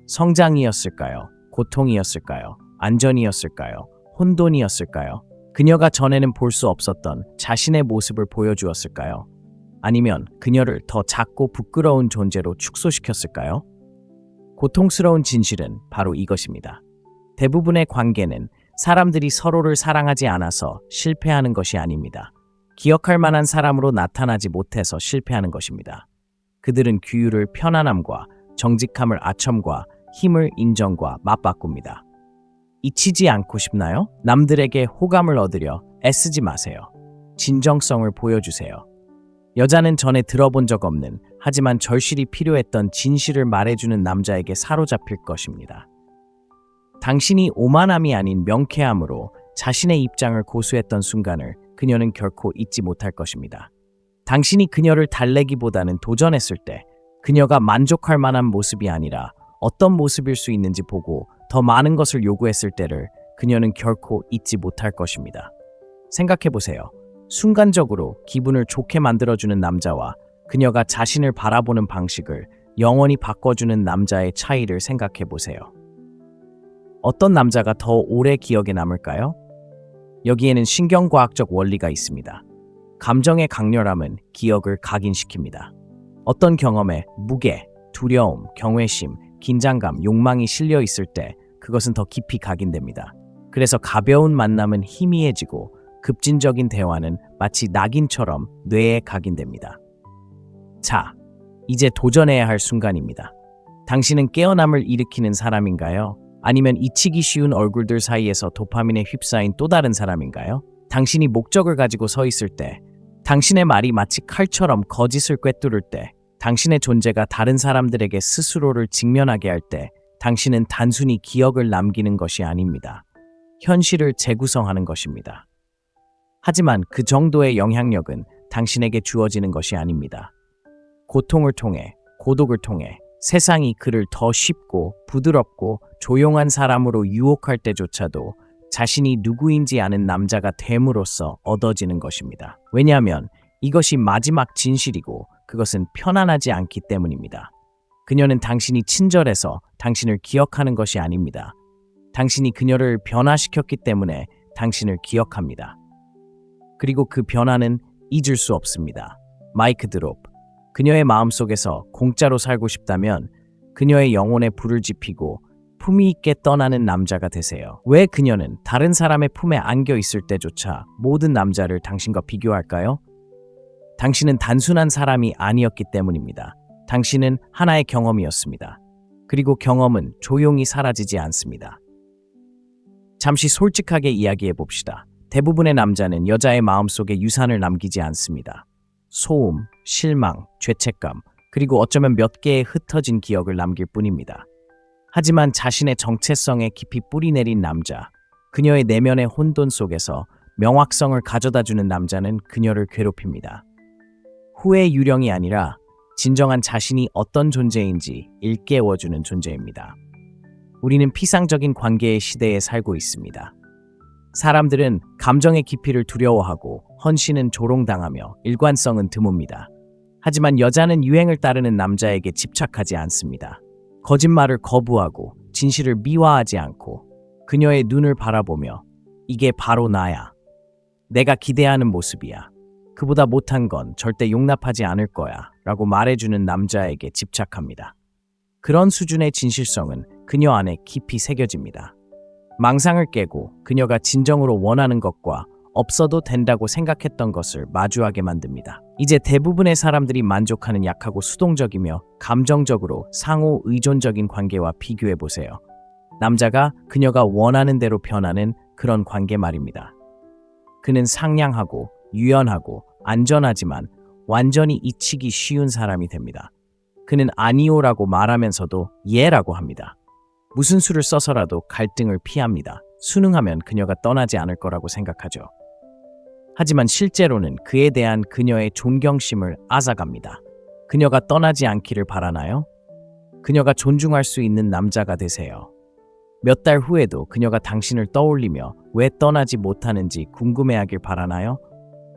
성장이었을까요? 고통이었을까요? 안전이었을까요? 혼돈이었을까요? 그녀가 전에는 볼 수 없었던 자신의 모습을 보여주었을까요? 아니면 그녀를 더 작고 부끄러운 존재로 축소시켰을까요? 고통스러운 진실은 바로 이것입니다. 대부분의 관계는 사람들이 서로를 사랑하지 않아서 실패하는 것이 아닙니다. 기억할 만한 사람으로 나타나지 못해서 실패하는 것입니다. 그들은 규율을 편안함과 정직함을 아첨과 힘을 인정과 맞바꿉니다. 잊히지 않고 싶나요? 남들에게 호감을 얻으려 애쓰지 마세요. 진정성을 보여주세요. 여자는 전에 들어본 적 없는 하지만 절실히 필요했던 진실을 말해주는 남자에게 사로잡힐 것입니다. 당신이 오만함이 아닌 명쾌함으로 자신의 입장을 고수했던 순간을 그녀는 결코 잊지 못할 것입니다. 당신이 그녀를 달래기보다는 도전했을 때 그녀가 만족할 만한 모습이 아니라 어떤 모습일 수 있는지 보고 더 많은 것을 요구했을 때를 그녀는 결코 잊지 못할 것입니다. 생각해보세요. 순간적으로 기분을 좋게 만들어주는 남자와 그녀가 자신을 바라보는 방식을 영원히 바꿔주는 남자의 차이를 생각해보세요. 어떤 남자가 더 오래 기억에 남을까요? 여기에는 신경과학적 원리가 있습니다. 감정의 강렬함은 기억을 각인시킵니다. 어떤 경험에 무게, 두려움, 경외심, 긴장감, 욕망이 실려 있을 때 그것은 더 깊이 각인됩니다. 그래서 가벼운 만남은 희미해지고 급진적인 대화는 마치 낙인처럼 뇌에 각인됩니다. 자, 이제 도전해야 할 순간입니다. 당신은 깨어남을 일으키는 사람인가요? 아니면 잊히기 쉬운 얼굴들 사이에서 도파민에 휩싸인 또 다른 사람인가요? 당신이 목적을 가지고 서 있을 때, 당신의 말이 마치 칼처럼 거짓을 꿰뚫을 때, 당신의 존재가 다른 사람들에게 스스로를 직면하게 할 때, 당신은 단순히 기억을 남기는 것이 아닙니다. 현실을 재구성하는 것입니다. 하지만 그 정도의 영향력은 당신에게 주어지는 것이 아닙니다. 고통을 통해, 고독을 통해 세상이 그를 더 쉽고 부드럽고 조용한 사람으로 유혹할 때조차도 자신이 누구인지 아는 남자가 됨으로써 얻어지는 것입니다. 왜냐하면 이것이 마지막 진실이고 그것은 편안하지 않기 때문입니다. 그녀는 당신이 친절해서 당신을 기억하는 것이 아닙니다. 당신이 그녀를 변화시켰기 때문에 당신을 기억합니다. 그리고 그 변화는 잊을 수 없습니다. 마이크 드롭. 그녀의 마음속에서 공짜로 살고 싶다면 그녀의 영혼에 불을 지피고 품위 있게 떠나는 남자가 되세요. 왜 그녀는 다른 사람의 품에 안겨 있을 때조차 모든 남자를 당신과 비교할까요? 당신은 단순한 사람이 아니었기 때문입니다. 당신은 하나의 경험이었습니다. 그리고 경험은 조용히 사라지지 않습니다. 잠시 솔직하게 이야기해 봅시다. 대부분의 남자는 여자의 마음속에 유산을 남기지 않습니다. 소음, 실망, 죄책감, 그리고 어쩌면 몇 개의 흩어진 기억을 남길 뿐입니다. 하지만 자신의 정체성에 깊이 뿌리내린 남자, 그녀의 내면의 혼돈 속에서 명확성을 가져다주는 남자는 그녀를 괴롭힙니다. 후회 유령이 아니라 진정한 자신이 어떤 존재인지 일깨워주는 존재입니다. 우리는 피상적인 관계의 시대에 살고 있습니다. 사람들은 감정의 깊이를 두려워하고 헌신은 조롱당하며 일관성은 드뭅니다. 하지만 여자는 유행을 따르는 남자에게 집착하지 않습니다. 거짓말을 거부하고 진실을 미화하지 않고 그녀의 눈을 바라보며 이게 바로 나야. 내가 기대하는 모습이야. 그보다 못한 건 절대 용납하지 않을 거야 라고 말해주는 남자에게 집착합니다. 그런 수준의 진실성은 그녀 안에 깊이 새겨집니다. 망상을 깨고 그녀가 진정으로 원하는 것과 없어도 된다고 생각했던 것을 마주하게 만듭니다. 이제 대부분의 사람들이 만족하는 약하고 수동적이며 감정적으로 상호 의존적인 관계와 비교해보세요. 남자가 그녀가 원하는 대로 변하는 그런 관계 말입니다. 그는 상냥하고 유연하고 안전하지만 완전히 잊히기 쉬운 사람이 됩니다. 그는 아니오라고 말하면서도 예라고 합니다. 무슨 수를 써서라도 갈등을 피합니다. 순응하면 그녀가 떠나지 않을 거라고 생각하죠. 하지만 실제로는 그에 대한 그녀의 존경심을 앗아갑니다. 그녀가 떠나지 않기를 바라나요? 그녀가 존중할 수 있는 남자가 되세요. 몇 달 후에도 그녀가 당신을 떠올리며 왜 떠나지 못하는지 궁금해하길 바라나요?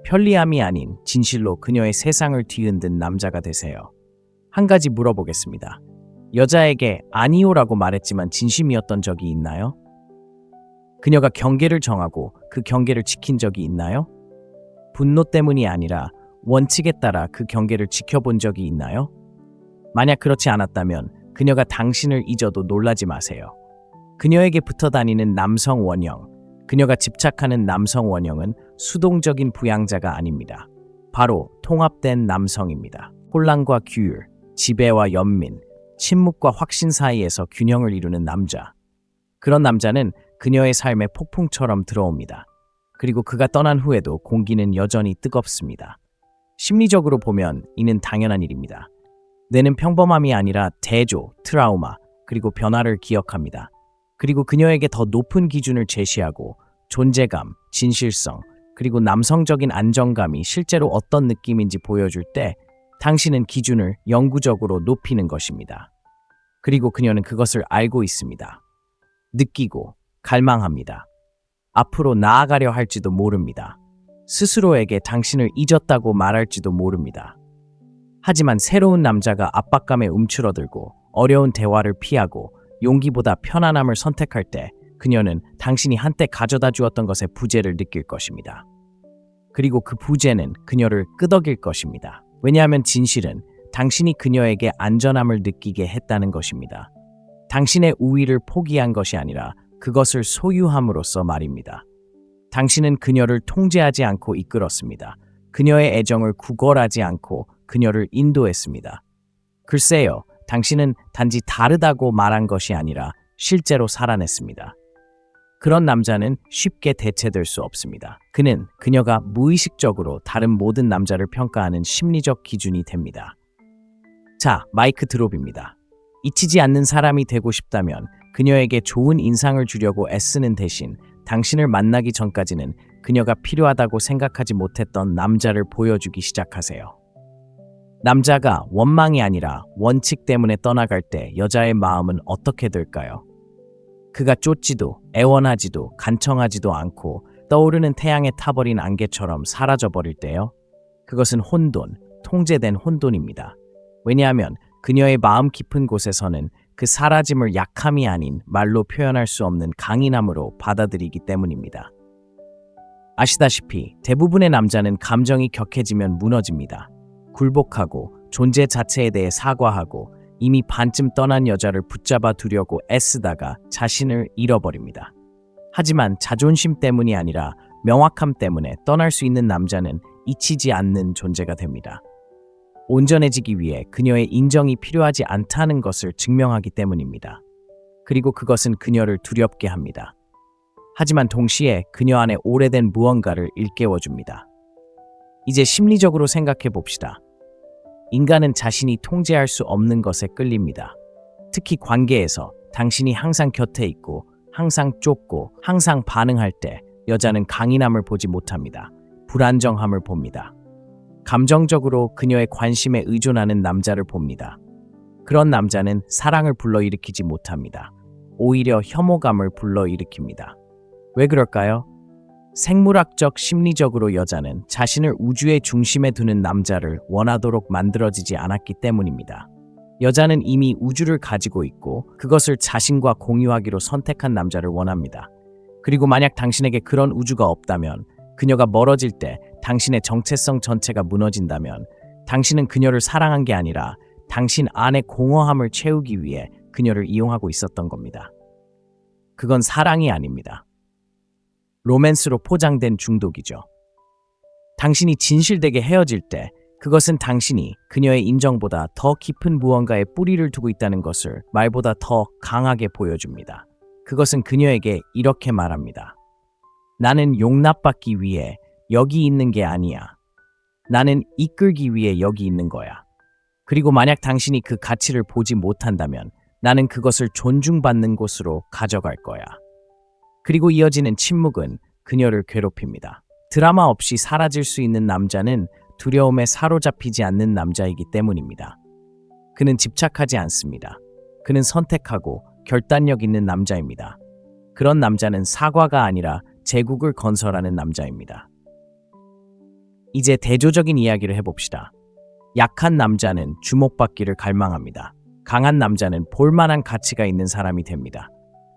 편리함이 아닌 진실로 그녀의 세상을 뒤흔든 남자가 되세요. 한 가지 물어보겠습니다. 여자에게 아니오라고 말했지만 진심이었던 적이 있나요? 그녀가 경계를 정하고 그 경계를 지킨 적이 있나요? 분노 때문이 아니라 원칙에 따라 그 경계를 지켜본 적이 있나요? 만약 그렇지 않았다면 그녀가 당신을 잊어도 놀라지 마세요. 그녀에게 붙어 다니는 남성 원형, 그녀가 집착하는 남성 원형은 수동적인 부양자가 아닙니다. 바로 통합된 남성입니다. 혼란과 규율, 지배와 연민, 침묵과 확신 사이에서 균형을 이루는 남자. 그런 남자는 그녀의 삶에 폭풍처럼 들어옵니다. 그리고 그가 떠난 후에도 공기는 여전히 뜨겁습니다. 심리적으로 보면 이는 당연한 일입니다. 뇌는 평범함이 아니라 대조, 트라우마, 그리고 변화를 기억합니다. 그리고 그녀에게 더 높은 기준을 제시하고 존재감, 진실성, 그리고 남성적인 안정감이 실제로 어떤 느낌인지 보여줄 때 당신은 기준을 영구적으로 높이는 것입니다. 그리고 그녀는 그것을 알고 있습니다. 느끼고 갈망합니다. 앞으로 나아가려 할지도 모릅니다. 스스로에게 당신을 잊었다고 말할지도 모릅니다. 하지만 새로운 남자가 압박감에 움츠러들고 어려운 대화를 피하고 용기보다 편안함을 선택할 때 그녀는 당신이 한때 가져다 주었던 것의 부재를 느낄 것입니다. 그리고 그 부재는 그녀를 끄덕일 것입니다. 왜냐하면 진실은 당신이 그녀에게 안전함을 느끼게 했다는 것입니다. 당신의 우위를 포기한 것이 아니라 그것을 소유함으로써 말입니다. 당신은 그녀를 통제하지 않고 이끌었습니다. 그녀의 애정을 구걸하지 않고 그녀를 인도했습니다. 글쎄요, 당신은 단지 다르다고 말한 것이 아니라 실제로 살아냈습니다. 그런 남자는 쉽게 대체될 수 없습니다. 그는 그녀가 무의식적으로 다른 모든 남자를 평가하는 심리적 기준이 됩니다. 자, 마이크 드롭입니다. 잊히지 않는 사람이 되고 싶다면 그녀에게 좋은 인상을 주려고 애쓰는 대신 당신을 만나기 전까지는 그녀가 필요하다고 생각하지 못했던 남자를 보여주기 시작하세요. 남자가 원망이 아니라 원칙 때문에 떠나갈 때 여자의 마음은 어떻게 될까요? 그가 쫓지도 애원하지도 간청하지도 않고 떠오르는 태양에 타버린 안개처럼 사라져버릴 때요. 그것은 혼돈, 통제된 혼돈입니다. 왜냐하면 그녀의 마음 깊은 곳에서는 그 사라짐을 약함이 아닌 말로 표현할 수 없는 강인함으로 받아들이기 때문입니다. 아시다시피 대부분의 남자는 감정이 격해지면 무너집니다. 굴복하고 존재 자체에 대해 사과하고 이미 반쯤 떠난 여자를 붙잡아 두려고 애쓰다가 자신을 잃어버립니다. 하지만 자존심 때문이 아니라 명확함 때문에 떠날 수 있는 남자는 잊히지 않는 존재가 됩니다. 온전해지기 위해 그녀의 인정이 필요하지 않다는 것을 증명하기 때문입니다. 그리고 그것은 그녀를 두렵게 합니다. 하지만 동시에 그녀 안에 오래된 무언가를 일깨워줍니다. 이제 심리적으로 생각해 봅시다. 인간은 자신이 통제할 수 없는 것에 끌립니다. 특히 관계에서 당신이 항상 곁에 있고 항상 쫓고 항상 반응할 때 여자는 강인함을 보지 못합니다. 불안정함을 봅니다. 감정적으로 그녀의 관심에 의존하는 남자를 봅니다. 그런 남자는 사랑을 불러일으키지 못합니다. 오히려 혐오감을 불러일으킵니다. 왜 그럴까요? 생물학적 심리적으로 여자는 자신을 우주의 중심에 두는 남자를 원하도록 만들어지지 않았기 때문입니다. 여자는 이미 우주를 가지고 있고 그것을 자신과 공유하기로 선택한 남자를 원합니다. 그리고 만약 당신에게 그런 우주가 없다면, 그녀가 멀어질 때 당신의 정체성 전체가 무너진다면, 당신은 그녀를 사랑한 게 아니라 당신 안의 공허함을 채우기 위해 그녀를 이용하고 있었던 겁니다. 그건 사랑이 아닙니다. 로맨스로 포장된 중독이죠. 당신이 진실되게 헤어질 때 그것은 당신이 그녀의 인정보다 더 깊은 무언가에 뿌리를 두고 있다는 것을 말보다 더 강하게 보여줍니다. 그것은 그녀에게 이렇게 말합니다. 나는 용납받기 위해 여기 있는 게 아니야. 나는 이끌기 위해 여기 있는 거야. 그리고 만약 당신이 그 가치를 보지 못한다면 나는 그것을 존중받는 곳으로 가져갈 거야. 그리고 이어지는 침묵은 그녀를 괴롭힙니다. 드라마 없이 사라질 수 있는 남자는 두려움에 사로잡히지 않는 남자이기 때문입니다. 그는 집착하지 않습니다. 그는 선택하고 결단력 있는 남자입니다. 그런 남자는 사과가 아니라 제국을 건설하는 남자입니다. 이제 대조적인 이야기를 해봅시다. 약한 남자는 주목받기를 갈망합니다. 강한 남자는 볼만한 가치가 있는 사람이 됩니다.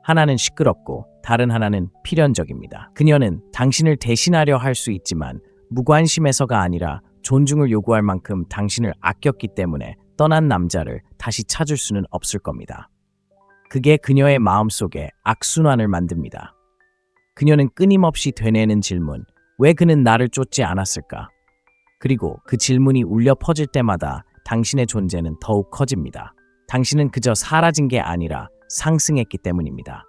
하나는 시끄럽고 다른 하나는 필연적입니다. 그녀는 당신을 대신하려 할 수 있지만 무관심해서가 아니라 존중을 요구할 만큼 당신을 아꼈기 때문에 떠난 남자를 다시 찾을 수는 없을 겁니다. 그게 그녀의 마음속에 악순환을 만듭니다. 그녀는 끊임없이 되뇌는 질문, 왜 그는 나를 쫓지 않았을까? 그리고 그 질문이 울려 퍼질 때마다 당신의 존재는 더욱 커집니다. 당신은 그저 사라진 게 아니라 상승했기 때문입니다.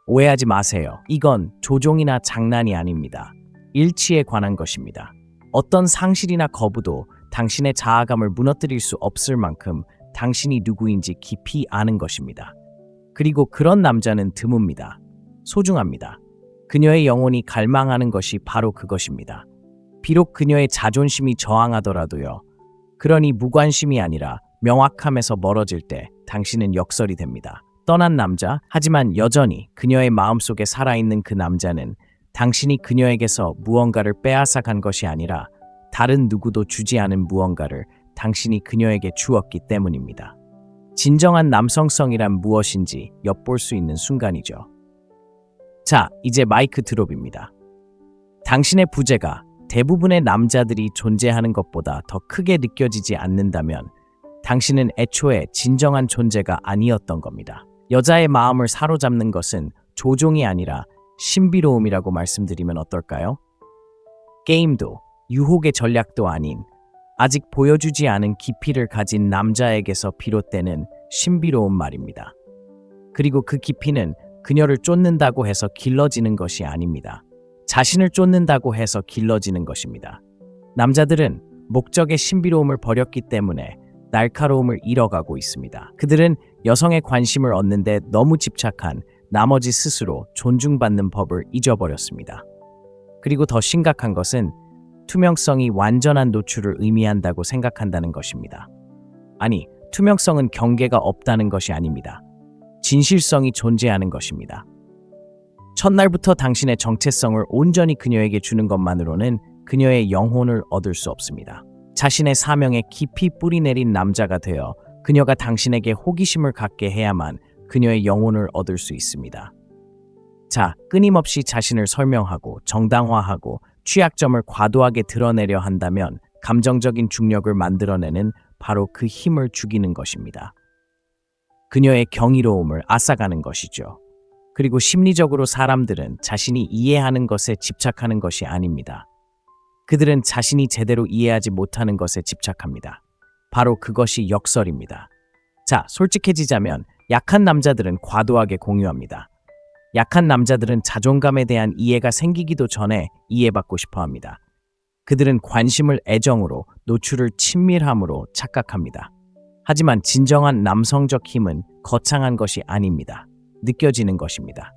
오해하지 마세요. 이건 조종이나 장난이 아닙니다. 일치에 관한 것입니다. 어떤 상실이나 거부도 당신의 자아감을 무너뜨릴 수 없을 만큼 당신이 누구인지 깊이 아는 것입니다. 그리고 그런 남자는 드뭅니다. 소중합니다. 그녀의 영혼이 갈망하는 것이 바로 그것입니다. 비록 그녀의 자존심이 저항하더라도요. 그러니 무관심이 아니라 명확함에서 멀어질 때 당신은 역설이 됩니다. 떠난 남자, 하지만 여전히 그녀의 마음속에 살아있는 그 남자는 당신이 그녀에게서 무언가를 빼앗아간 것이 아니라 다른 누구도 주지 않은 무언가를 당신이 그녀에게 주었기 때문입니다. 진정한 남성성이란 무엇인지 엿볼 수 있는 순간이죠. 자, 이제 마이크 드롭입니다. 당신의 부재가 대부분의 남자들이 존재하는 것보다 더 크게 느껴지지 않는다면 당신은 애초에 진정한 존재가 아니었던 겁니다. 여자의 마음을 사로잡는 것은 조종이 아니라 신비로움이라고 말씀드리면 어떨까요? 게임도 유혹의 전략도 아닌 아직 보여주지 않은 깊이를 가진 남자에게서 비롯되는 신비로운 말입니다. 그리고 그 깊이는 그녀를 쫓는다고 해서 길러지는 것이 아닙니다. 자신을 쫓는다고 해서 길러지는 것입니다. 남자들은 목적의 신비로움을 버렸기 때문에 날카로움을 잃어가고 있습니다. 그들은 여성의 관심을 얻는데 너무 집착한 나머지 스스로 존중받는 법을 잊어버렸습니다. 그리고 더 심각한 것은 투명성이 완전한 노출을 의미한다고 생각한다는 것입니다. 아니, 투명성은 경계가 없다는 것이 아닙니다. 진실성이 존재하는 것입니다. 첫날부터 당신의 정체성을 온전히 그녀에게 주는 것만으로는 그녀의 영혼을 얻을 수 없습니다. 자신의 사명에 깊이 뿌리내린 남자가 되어 그녀가 당신에게 호기심을 갖게 해야만 그녀의 영혼을 얻을 수 있습니다. 자, 끊임없이 자신을 설명하고 정당화하고 취약점을 과도하게 드러내려 한다면 감정적인 중력을 만들어내는 바로 그 힘을 죽이는 것입니다. 그녀의 경이로움을 앗아가는 것이죠. 그리고 심리적으로 사람들은 자신이 이해하는 것에 집착하는 것이 아닙니다. 그들은 자신이 제대로 이해하지 못하는 것에 집착합니다. 바로 그것이 역설입니다. 자, 솔직해지자면 약한 남자들은 과도하게 공유합니다. 약한 남자들은 자존감에 대한 이해가 생기기도 전에 이해받고 싶어 합니다. 그들은 관심을 애정으로, 노출을 친밀함으로 착각합니다. 하지만 진정한 남성적 힘은 거창한 것이 아닙니다. 느껴지는 것입니다.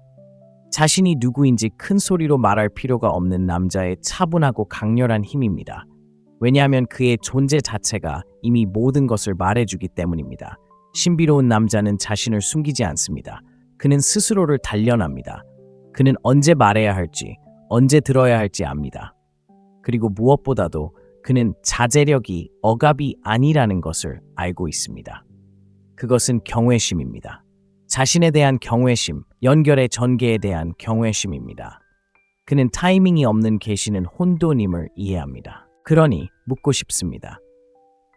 자신이 누구인지 큰 소리로 말할 필요가 없는 남자의 차분하고 강렬한 힘입니다. 왜냐하면 그의 존재 자체가 이미 모든 것을 말해주기 때문입니다. 신비로운 남자는 자신을 숨기지 않습니다. 그는 스스로를 단련합니다. 그는 언제 말해야 할지, 언제 들어야 할지 압니다. 그리고 무엇보다도 그는 자제력이 억압이 아니라는 것을 알고 있습니다. 그것은 경외심입니다. 자신에 대한 경외심, 연결의 전개에 대한 경외심입니다. 그는 타이밍이 없는 계시는 혼돈임을 이해합니다. 그러니 묻고 싶습니다.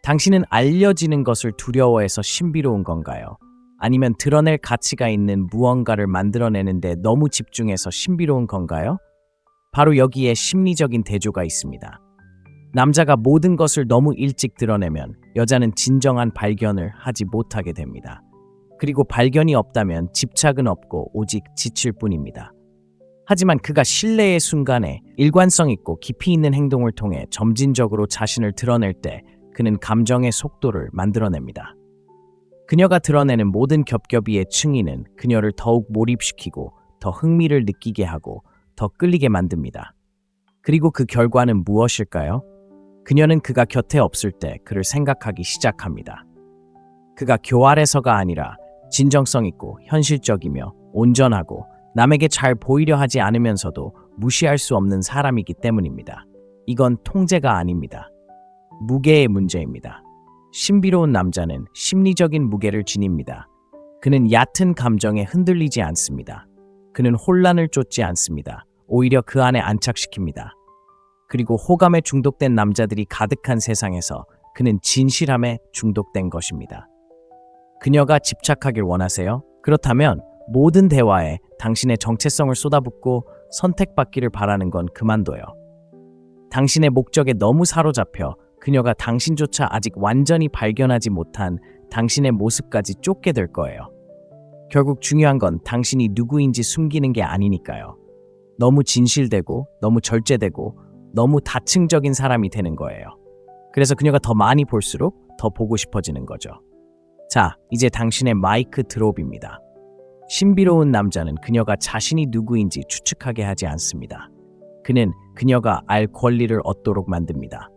당신은 알려지는 것을 두려워해서 신비로운 건가요? 아니면 드러낼 가치가 있는 무언가를 만들어내는데 너무 집중해서 신비로운 건가요? 바로 여기에 심리적인 대조가 있습니다. 남자가 모든 것을 너무 일찍 드러내면 여자는 진정한 발견을 하지 못하게 됩니다. 그리고 발견이 없다면 집착은 없고 오직 지칠 뿐입니다. 하지만 그가 신뢰의 순간에 일관성 있고 깊이 있는 행동을 통해 점진적으로 자신을 드러낼 때 그는 감정의 속도를 만들어냅니다. 그녀가 드러내는 모든 겹겹이의 층위는 그녀를 더욱 몰입시키고 더 흥미를 느끼게 하고 더 끌리게 만듭니다. 그리고 그 결과는 무엇일까요? 그녀는 그가 곁에 없을 때 그를 생각하기 시작합니다. 그가 교활해서가 아니라 진정성 있고 현실적이며 온전하고 남에게 잘 보이려 하지 않으면서도 무시할 수 없는 사람이기 때문입니다. 이건 통제가 아닙니다. 무게의 문제입니다. 신비로운 남자는 심리적인 무게를 지닙니다. 그는 얕은 감정에 흔들리지 않습니다. 그는 혼란을 쫓지 않습니다. 오히려 그 안에 안착시킵니다. 그리고 호감에 중독된 남자들이 가득한 세상에서 그는 진실함에 중독된 것입니다. 그녀가 집착하길 원하세요? 그렇다면 모든 대화에 당신의 정체성을 쏟아붓고 선택받기를 바라는 건 그만둬요. 당신의 목적에 너무 사로잡혀 그녀가 당신조차 아직 완전히 발견하지 못한 당신의 모습까지 쫓게 될 거예요. 결국 중요한 건 당신이 누구인지 숨기는 게 아니니까요. 너무 진실되고 너무 절제되고 너무 다층적인 사람이 되는 거예요. 그래서 그녀가 더 많이 볼수록 더 보고 싶어지는 거죠. 자, 이제 당신의 마이크 드롭입니다. 신비로운 남자는 그녀가 자신이 누구인지 추측하게 하지 않습니다. 그는 그녀가 알 권리를 얻도록 만듭니다.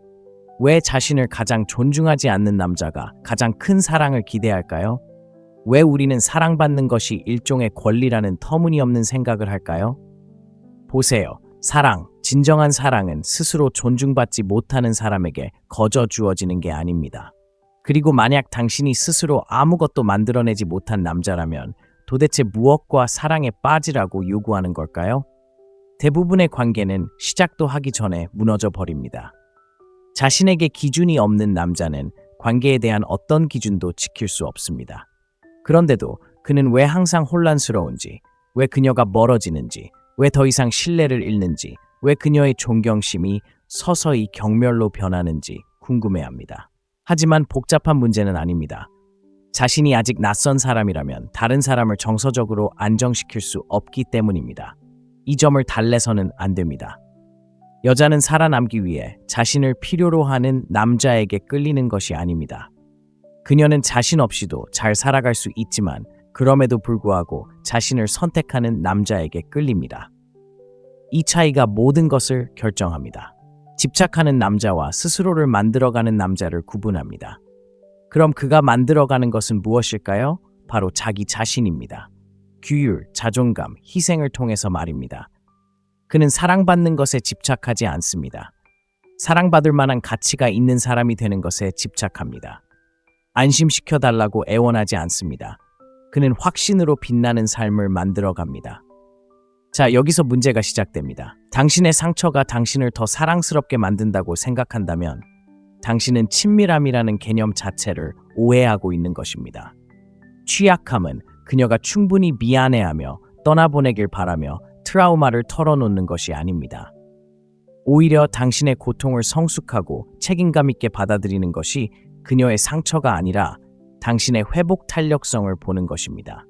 왜 자신을 가장 존중하지 않는 남자가 가장 큰 사랑을 기대할까요? 왜 우리는 사랑받는 것이 일종의 권리라는 터무니없는 생각을 할까요? 보세요. 진정한 사랑은 스스로 존중받지 못하는 사람에게 거저 주어지는 게 아닙니다. 그리고 만약 당신이 스스로 아무것도 만들어내지 못한 남자라면 도대체 무엇과 사랑에 빠지라고 요구하는 걸까요? 대부분의 관계는 시작도 하기 전에 무너져 버립니다. 자신에게 기준이 없는 남자는 관계에 대한 어떤 기준도 지킬 수 없습니다. 그런데도 그는 왜 항상 혼란스러운지, 왜 그녀가 멀어지는지, 왜 더 이상 신뢰를 잃는지, 왜 그녀의 존경심이 서서히 경멸로 변하는지 궁금해합니다. 하지만 복잡한 문제는 아닙니다. 자신이 아직 낯선 사람이라면 다른 사람을 정서적으로 안정시킬 수 없기 때문입니다. 이 점을 달래서는 안 됩니다. 여자는 살아남기 위해 자신을 필요로 하는 남자에게 끌리는 것이 아닙니다. 그녀는 자신 없이도 잘 살아갈 수 있지만 그럼에도 불구하고 자신을 선택하는 남자에게 끌립니다. 이 차이가 모든 것을 결정합니다. 집착하는 남자와 스스로를 만들어가는 남자를 구분합니다. 그럼 그가 만들어가는 것은 무엇일까요? 바로 자기 자신입니다. 규율, 자존감, 희생을 통해서 말입니다. 그는 사랑받는 것에 집착하지 않습니다. 사랑받을 만한 가치가 있는 사람이 되는 것에 집착합니다. 안심시켜달라고 애원하지 않습니다. 그는 확신으로 빛나는 삶을 만들어갑니다. 자, 여기서 문제가 시작됩니다. 당신의 상처가 당신을 더 사랑스럽게 만든다고 생각한다면 당신은 친밀함이라는 개념 자체를 오해하고 있는 것입니다. 취약함은 그녀가 충분히 미안해하며 떠나보내길 바라며 트라우마를 털어놓는 것이 아닙니다. 오히려 당신의 고통을 성숙하고 책임감 있게 받아들이는 것이 그녀의 상처가 아니라 당신의 회복 탄력성을 보는 것입니다.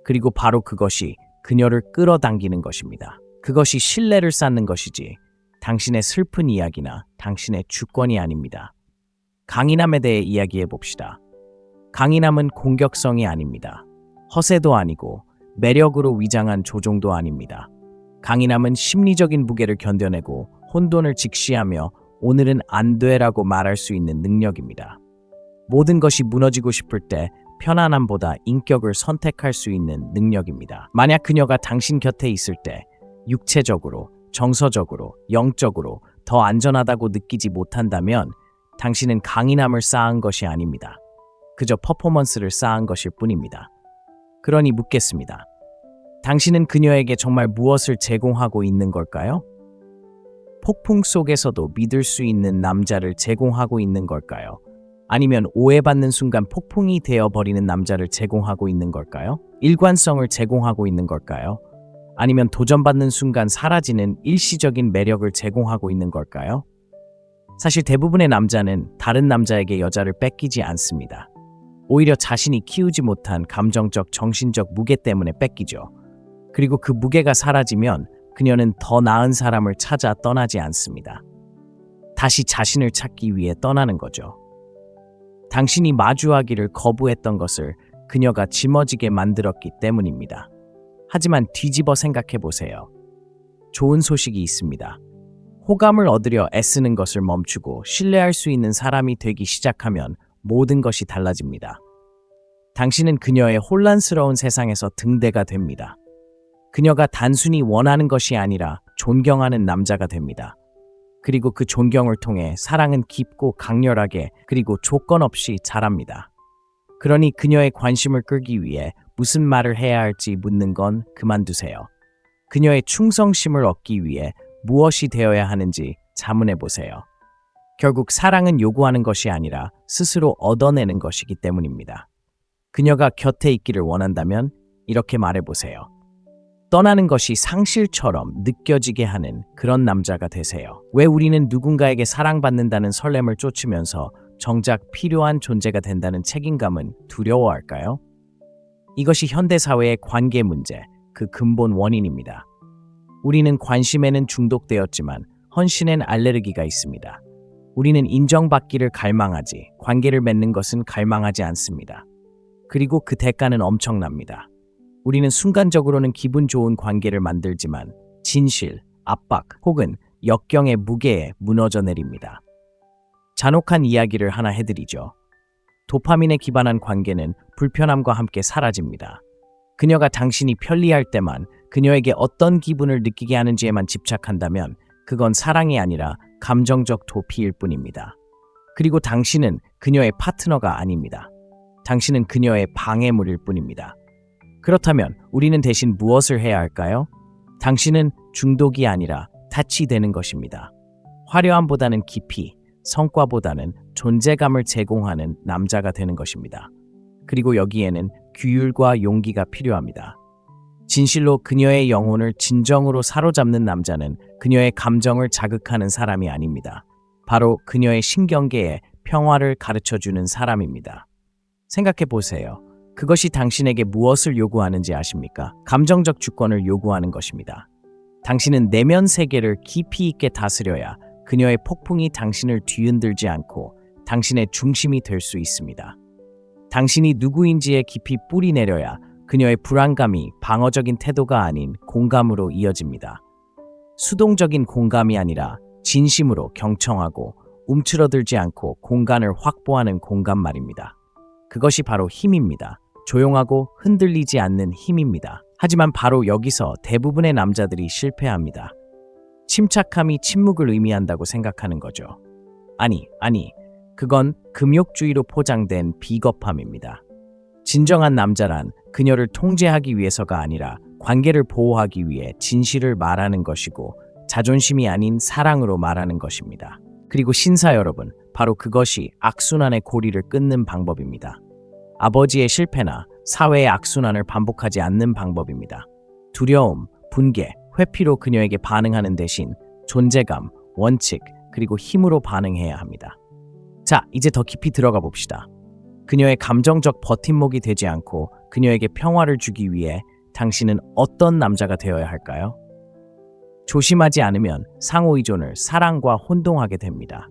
그리고 바로 그것이 그녀를 끌어당기는 것입니다. 그것이 신뢰를 쌓는 것이지 당신의 슬픈 이야기나 당신의 주권이 아닙니다. 강인함에 대해 이야기해 봅시다. 강인함은 공격성이 아닙니다. 허세도 아니고 매력으로 위장한 조종도 아닙니다. 강인함은 심리적인 무게를 견뎌내고 혼돈을 직시하며 오늘은 안 돼라고 말할 수 있는 능력입니다. 모든 것이 무너지고 싶을 때 편안함보다 인격을 선택할 수 있는 능력입니다. 만약 그녀가 당신 곁에 있을 때 육체적으로, 정서적으로, 영적으로 더 안전하다고 느끼지 못한다면 당신은 강인함을 쌓은 것이 아닙니다. 그저 퍼포먼스를 쌓은 것일 뿐입니다. 그러니 묻겠습니다. 당신은 그녀에게 정말 무엇을 제공하고 있는 걸까요? 폭풍 속에서도 믿을 수 있는 남자를 제공하고 있는 걸까요? 아니면 오해받는 순간 폭풍이 되어버리는 남자를 제공하고 있는 걸까요? 일관성을 제공하고 있는 걸까요? 아니면 도전받는 순간 사라지는 일시적인 매력을 제공하고 있는 걸까요? 사실 대부분의 남자는 다른 남자에게 여자를 뺏기지 않습니다. 오히려 자신이 키우지 못한 감정적, 정신적 무게 때문에 뺏기죠. 그리고 그 무게가 사라지면 그녀는 더 나은 사람을 찾아 떠나지 않습니다. 다시 자신을 찾기 위해 떠나는 거죠. 당신이 마주하기를 거부했던 것을 그녀가 짊어지게 만들었기 때문입니다. 하지만 뒤집어 생각해 보세요. 좋은 소식이 있습니다. 호감을 얻으려 애쓰는 것을 멈추고 신뢰할 수 있는 사람이 되기 시작하면 모든 것이 달라집니다. 당신은 그녀의 혼란스러운 세상에서 등대가 됩니다. 그녀가 단순히 원하는 것이 아니라 존경하는 남자가 됩니다. 그리고 그 존경을 통해 사랑은 깊고 강렬하게 그리고 조건 없이 자랍니다. 그러니 그녀의 관심을 끌기 위해 무슨 말을 해야 할지 묻는 건 그만두세요. 그녀의 충성심을 얻기 위해 무엇이 되어야 하는지 자문해 보세요. 결국 사랑은 요구하는 것이 아니라 스스로 얻어내는 것이기 때문입니다. 그녀가 곁에 있기를 원한다면 이렇게 말해 보세요. 떠나는 것이 상실처럼 느껴지게 하는 그런 남자가 되세요. 왜 우리는 누군가에게 사랑받는다는 설렘을 쫓으면서 정작 필요한 존재가 된다는 책임감은 두려워할까요? 이것이 현대사회의 관계 문제, 그 근본 원인입니다. 우리는 관심에는 중독되었지만 헌신엔 알레르기가 있습니다. 우리는 인정받기를 갈망하지 관계를 맺는 것은 갈망하지 않습니다. 그리고 그 대가는 엄청납니다. 우리는 순간적으로는 기분 좋은 관계를 만들지만 진실, 압박 혹은 역경의 무게에 무너져 내립니다. 잔혹한 이야기를 하나 해드리죠. 도파민에 기반한 관계는 불편함과 함께 사라집니다. 그녀가 당신이 편리할 때만 그녀에게 어떤 기분을 느끼게 하는지에만 집착한다면 그건 사랑이 아니라 감정적 도피일 뿐입니다. 그리고 당신은 그녀의 파트너가 아닙니다. 당신은 그녀의 방해물일 뿐입니다. 그렇다면 우리는 대신 무엇을 해야 할까요? 당신은 중독이 아니라 탓이 되는 것입니다. 화려함보다는 깊이, 성과보다는 존재감을 제공하는 남자가 되는 것입니다. 그리고 여기에는 규율과 용기가 필요합니다. 진실로 그녀의 영혼을 진정으로 사로잡는 남자는 그녀의 감정을 자극하는 사람이 아닙니다. 바로 그녀의 신경계에 평화를 가르쳐주는 사람입니다. 생각해 보세요. 그것이 당신에게 무엇을 요구하는지 아십니까? 감정적 주권을 요구하는 것입니다. 당신은 내면 세계를 깊이 있게 다스려야 그녀의 폭풍이 당신을 뒤흔들지 않고 당신의 중심이 될 수 있습니다. 당신이 누구인지에 깊이 뿌리 내려야 그녀의 불안감이 방어적인 태도가 아닌 공감으로 이어집니다. 수동적인 공감이 아니라 진심으로 경청하고 움츠러들지 않고 공간을 확보하는 공감 말입니다. 그것이 바로 힘입니다. 조용하고 흔들리지 않는 힘입니다. 하지만 바로 여기서 대부분의 남자들이 실패합니다. 침착함이 침묵을 의미한다고 생각하는 거죠. 아니, 그건 금욕주의로 포장된 비겁함입니다. 진정한 남자란 그녀를 통제하기 위해서가 아니라 관계를 보호하기 위해 진실을 말하는 것이고 자존심이 아닌 사랑으로 말하는 것입니다. 그리고 신사 여러분, 바로 그것이 악순환의 고리를 끊는 방법입니다. 아버지의 실패나 사회의 악순환을 반복하지 않는 방법입니다. 두려움, 분개, 회피로 그녀에게 반응하는 대신 존재감, 원칙, 그리고 힘으로 반응해야 합니다. 자, 이제 더 깊이 들어가 봅시다. 그녀의 감정적 버팀목이 되지 않고 그녀에게 평화를 주기 위해 당신은 어떤 남자가 되어야 할까요? 조심하지 않으면 상호의존을 사랑과 혼동하게 됩니다.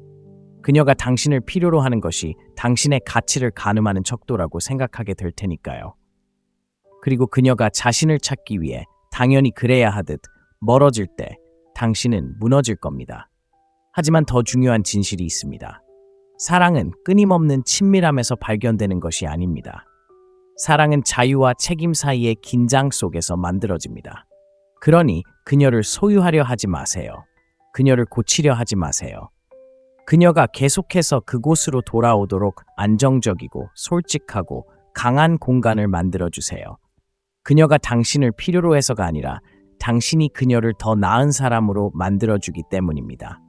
그녀가 당신을 필요로 하는 것이 당신의 가치를 가늠하는 척도라고 생각하게 될 테니까요. 그리고 그녀가 자신을 찾기 위해 당연히 그래야 하듯 멀어질 때 당신은 무너질 겁니다. 하지만 더 중요한 진실이 있습니다. 사랑은 끊임없는 친밀함에서 발견되는 것이 아닙니다. 사랑은 자유와 책임 사이의 긴장 속에서 만들어집니다. 그러니 그녀를 소유하려 하지 마세요. 그녀를 고치려 하지 마세요. 그녀가 계속해서 그곳으로 돌아오도록 안정적이고 솔직하고 강한 공간을 만들어주세요. 그녀가 당신을 필요로 해서가 아니라 당신이 그녀를 더 나은 사람으로 만들어주기 때문입니다.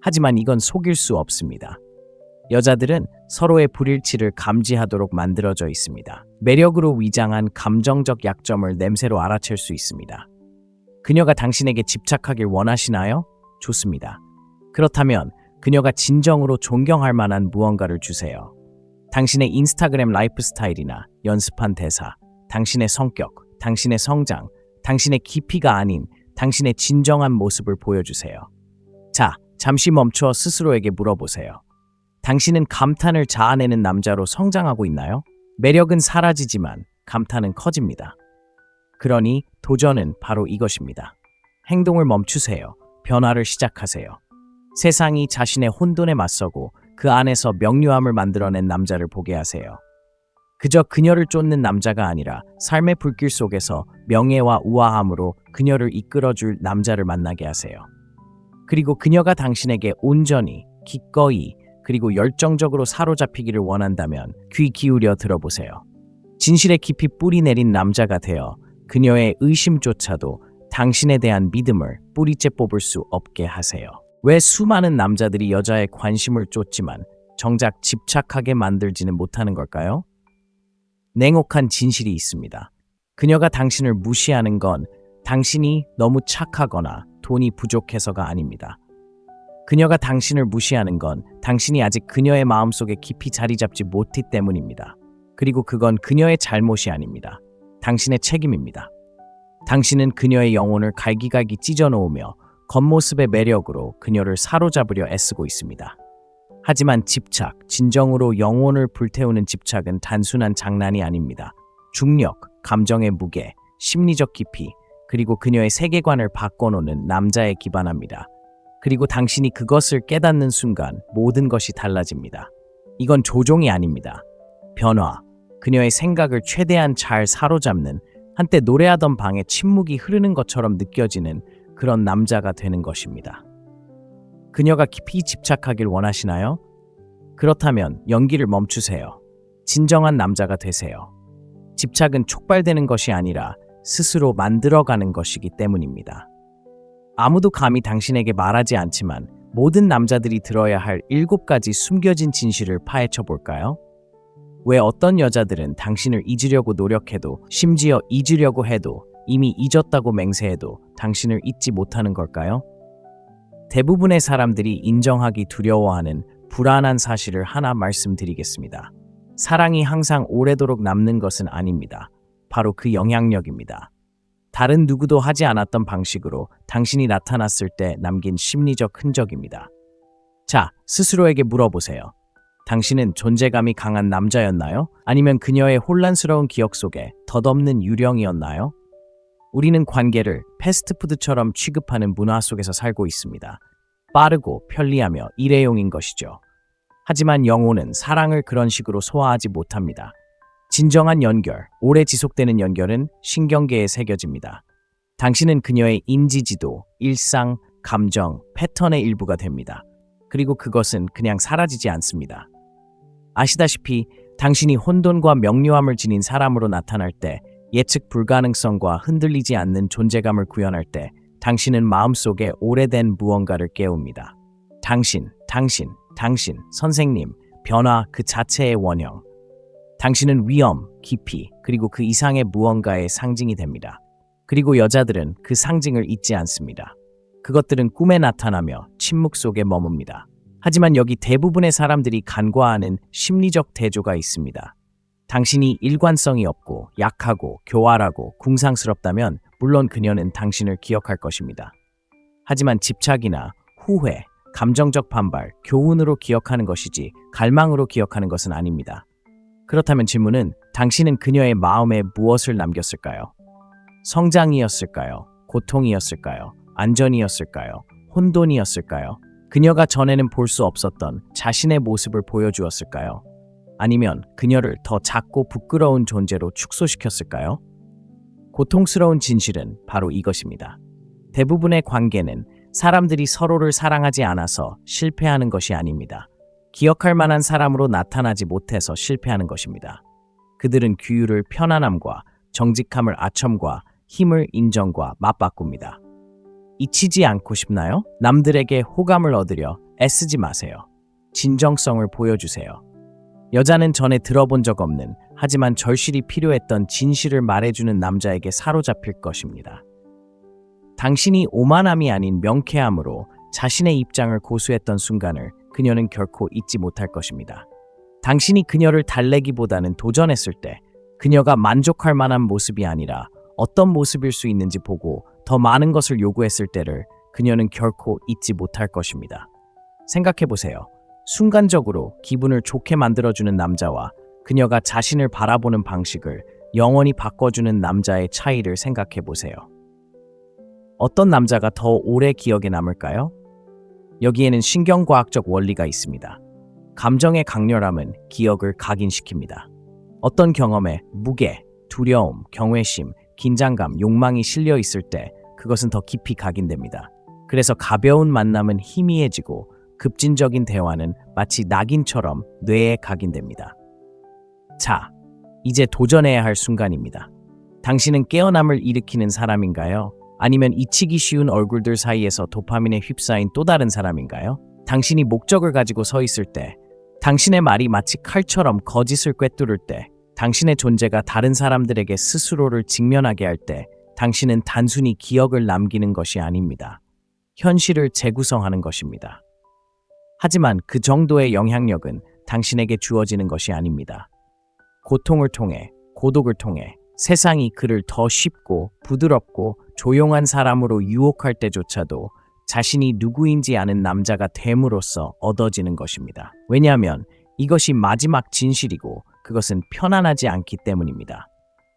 하지만 이건 속일 수 없습니다. 여자들은 서로의 불일치를 감지하도록 만들어져 있습니다. 매력으로 위장한 감정적 약점을 냄새로 알아챌 수 있습니다. 그녀가 당신에게 집착하길 원하시나요? 좋습니다. 그렇다면 그녀가 진정으로 존경할 만한 무언가를 주세요. 당신의 인스타그램 라이프 스타일이나 연습한 대사, 당신의 성격, 당신의 성장, 당신의 깊이가 아닌 당신의 진정한 모습을 보여주세요. 자, 잠시 멈춰 스스로에게 물어보세요. 당신은 감탄을 자아내는 남자로 성장하고 있나요? 매력은 사라지지만 감탄은 커집니다. 그러니 도전은 바로 이것입니다. 행동을 멈추세요. 변화를 시작하세요. 세상이 자신의 혼돈에 맞서고 그 안에서 명료함을 만들어낸 남자를 보게 하세요. 그저 그녀를 쫓는 남자가 아니라 삶의 불길 속에서 명예와 우아함으로 그녀를 이끌어줄 남자를 만나게 하세요. 그리고 그녀가 당신에게 온전히, 기꺼이, 그리고 열정적으로 사로잡히기를 원한다면 귀 기울여 들어보세요. 진실의 깊이 뿌리 내린 남자가 되어 그녀의 의심조차도 당신에 대한 믿음을 뿌리째 뽑을 수 없게 하세요. 왜 수많은 남자들이 여자의 관심을 쫓지만 정작 집착하게 만들지는 못하는 걸까요? 냉혹한 진실이 있습니다. 그녀가 당신을 무시하는 건 당신이 너무 착하거나 돈이 부족해서가 아닙니다. 그녀가 당신을 무시하는 건 당신이 아직 그녀의 마음속에 깊이 자리 잡지 못했기 때문입니다. 그리고 그건 그녀의 잘못이 아닙니다. 당신의 책임입니다. 당신은 그녀의 영혼을 갈기갈기 찢어놓으며 겉모습의 매력으로 그녀를 사로잡으려 애쓰고 있습니다. 하지만 집착, 진정으로 영혼을 불태우는 집착은 단순한 장난이 아닙니다. 중력, 감정의 무게, 심리적 깊이, 그리고 그녀의 세계관을 바꿔놓는 남자에 기반합니다. 그리고 당신이 그것을 깨닫는 순간 모든 것이 달라집니다. 이건 조종이 아닙니다. 변화, 그녀의 생각을 최대한 잘 사로잡는, 한때 노래하던 방에 침묵이 흐르는 것처럼 느껴지는 그런 남자가 되는 것입니다. 그녀가 깊이 집착하길 원하시나요? 그렇다면 연기를 멈추세요. 진정한 남자가 되세요. 집착은 촉발되는 것이 아니라 스스로 만들어가는 것이기 때문입니다. 아무도 감히 당신에게 말하지 않지만 모든 남자들이 들어야 할 7가지 숨겨진 진실을 파헤쳐 볼까요? 왜 어떤 여자들은 당신을 잊으려고 노력해도, 심지어 잊으려고 해도, 이미 잊었다고 맹세해도 당신을 잊지 못하는 걸까요? 대부분의 사람들이 인정하기 두려워하는 불안한 사실을 하나 말씀드리겠습니다. 사랑이 항상 오래도록 남는 것은 아닙니다. 바로 그 영향력입니다. 다른 누구도 하지 않았던 방식으로 당신이 나타났을 때 남긴 심리적 흔적입니다. 자, 스스로에게 물어보세요. 당신은 존재감이 강한 남자였나요? 아니면 그녀의 혼란스러운 기억 속에 덧없는 유령이었나요? 우리는 관계를 패스트푸드처럼 취급하는 문화 속에서 살고 있습니다. 빠르고 편리하며 일회용인 것이죠. 하지만 영혼은 사랑을 그런 식으로 소화하지 못합니다. 진정한 연결, 오래 지속되는 연결은 신경계에 새겨집니다. 당신은 그녀의 인지지도, 일상, 감정, 패턴의 일부가 됩니다. 그리고 그것은 그냥 사라지지 않습니다. 아시다시피 당신이 혼돈과 명료함을 지닌 사람으로 나타날 때, 예측 불가능성과 흔들리지 않는 존재감을 구현할 때 당신은 마음속에 오래된 무언가를 깨웁니다. 당신, 선생님, 변화 그 자체의 원형. 당신은 위험, 깊이, 그리고 그 이상의 무언가의 상징이 됩니다. 그리고 여자들은 그 상징을 잊지 않습니다. 그것들은 꿈에 나타나며 침묵 속에 머뭅니다. 하지만 여기 대부분의 사람들이 간과하는 심리적 대조가 있습니다. 당신이 일관성이 없고 약하고 교활하고 궁상스럽다면 물론 그녀는 당신을 기억할 것입니다. 하지만 집착이나 후회, 감정적 반발, 교훈으로 기억하는 것이지 갈망으로 기억하는 것은 아닙니다. 그렇다면 질문은 당신은 그녀의 마음에 무엇을 남겼을까요? 성장이었을까요? 고통이었을까요? 안전이었을까요? 혼돈이었을까요? 그녀가 전에는 볼 수 없었던 자신의 모습을 보여주었을까요? 아니면 그녀를 더 작고 부끄러운 존재로 축소시켰을까요? 고통스러운 진실은 바로 이것입니다. 대부분의 관계는 사람들이 서로를 사랑하지 않아서 실패하는 것이 아닙니다. 기억할 만한 사람으로 나타나지 못해서 실패하는 것입니다. 그들은 규율을 편안함과 정직함을 아첨과 힘을 인정과 맞바꿉니다. 잊히지 않고 싶나요? 남들에게 호감을 얻으려 애쓰지 마세요. 진정성을 보여주세요. 여자는 전에 들어본 적 없는 하지만 절실히 필요했던 진실을 말해주는 남자에게 사로잡힐 것입니다. 당신이 오만함이 아닌 명쾌함으로 자신의 입장을 고수했던 순간을 그녀는 결코 잊지 못할 것입니다. 당신이 그녀를 달래기보다는 도전했을 때 그녀가 만족할 만한 모습이 아니라 어떤 모습일 수 있는지 보고 더 많은 것을 요구했을 때를 그녀는 결코 잊지 못할 것입니다. 생각해보세요. 순간적으로 기분을 좋게 만들어주는 남자와 그녀가 자신을 바라보는 방식을 영원히 바꿔주는 남자의 차이를 생각해보세요. 어떤 남자가 더 오래 기억에 남을까요? 여기에는 신경과학적 원리가 있습니다. 감정의 강렬함은 기억을 각인시킵니다. 어떤 경험에 무게, 두려움, 경외심, 긴장감, 욕망이 실려 있을 때 그것은 더 깊이 각인됩니다. 그래서 가벼운 만남은 희미해지고 급진적인 대화는 마치 낙인처럼 뇌에 각인됩니다. 자, 이제 도전해야 할 순간입니다. 당신은 깨어남을 일으키는 사람인가요? 아니면 잊히기 쉬운 얼굴들 사이에서 도파민에 휩싸인 또 다른 사람인가요? 당신이 목적을 가지고 서 있을 때, 당신의 말이 마치 칼처럼 거짓을 꿰뚫을 때, 당신의 존재가 다른 사람들에게 스스로를 직면하게 할 때, 당신은 단순히 기억을 남기는 것이 아닙니다. 현실을 재구성하는 것입니다. 하지만 그 정도의 영향력은 당신에게 주어지는 것이 아닙니다. 고통을 통해, 고독을 통해 세상이 그를 더 쉽고 부드럽고 조용한 사람으로 유혹할 때조차도 자신이 누구인지 아는 남자가 됨으로써 얻어지는 것입니다. 왜냐하면 이것이 마지막 진실이고 그것은 편안하지 않기 때문입니다.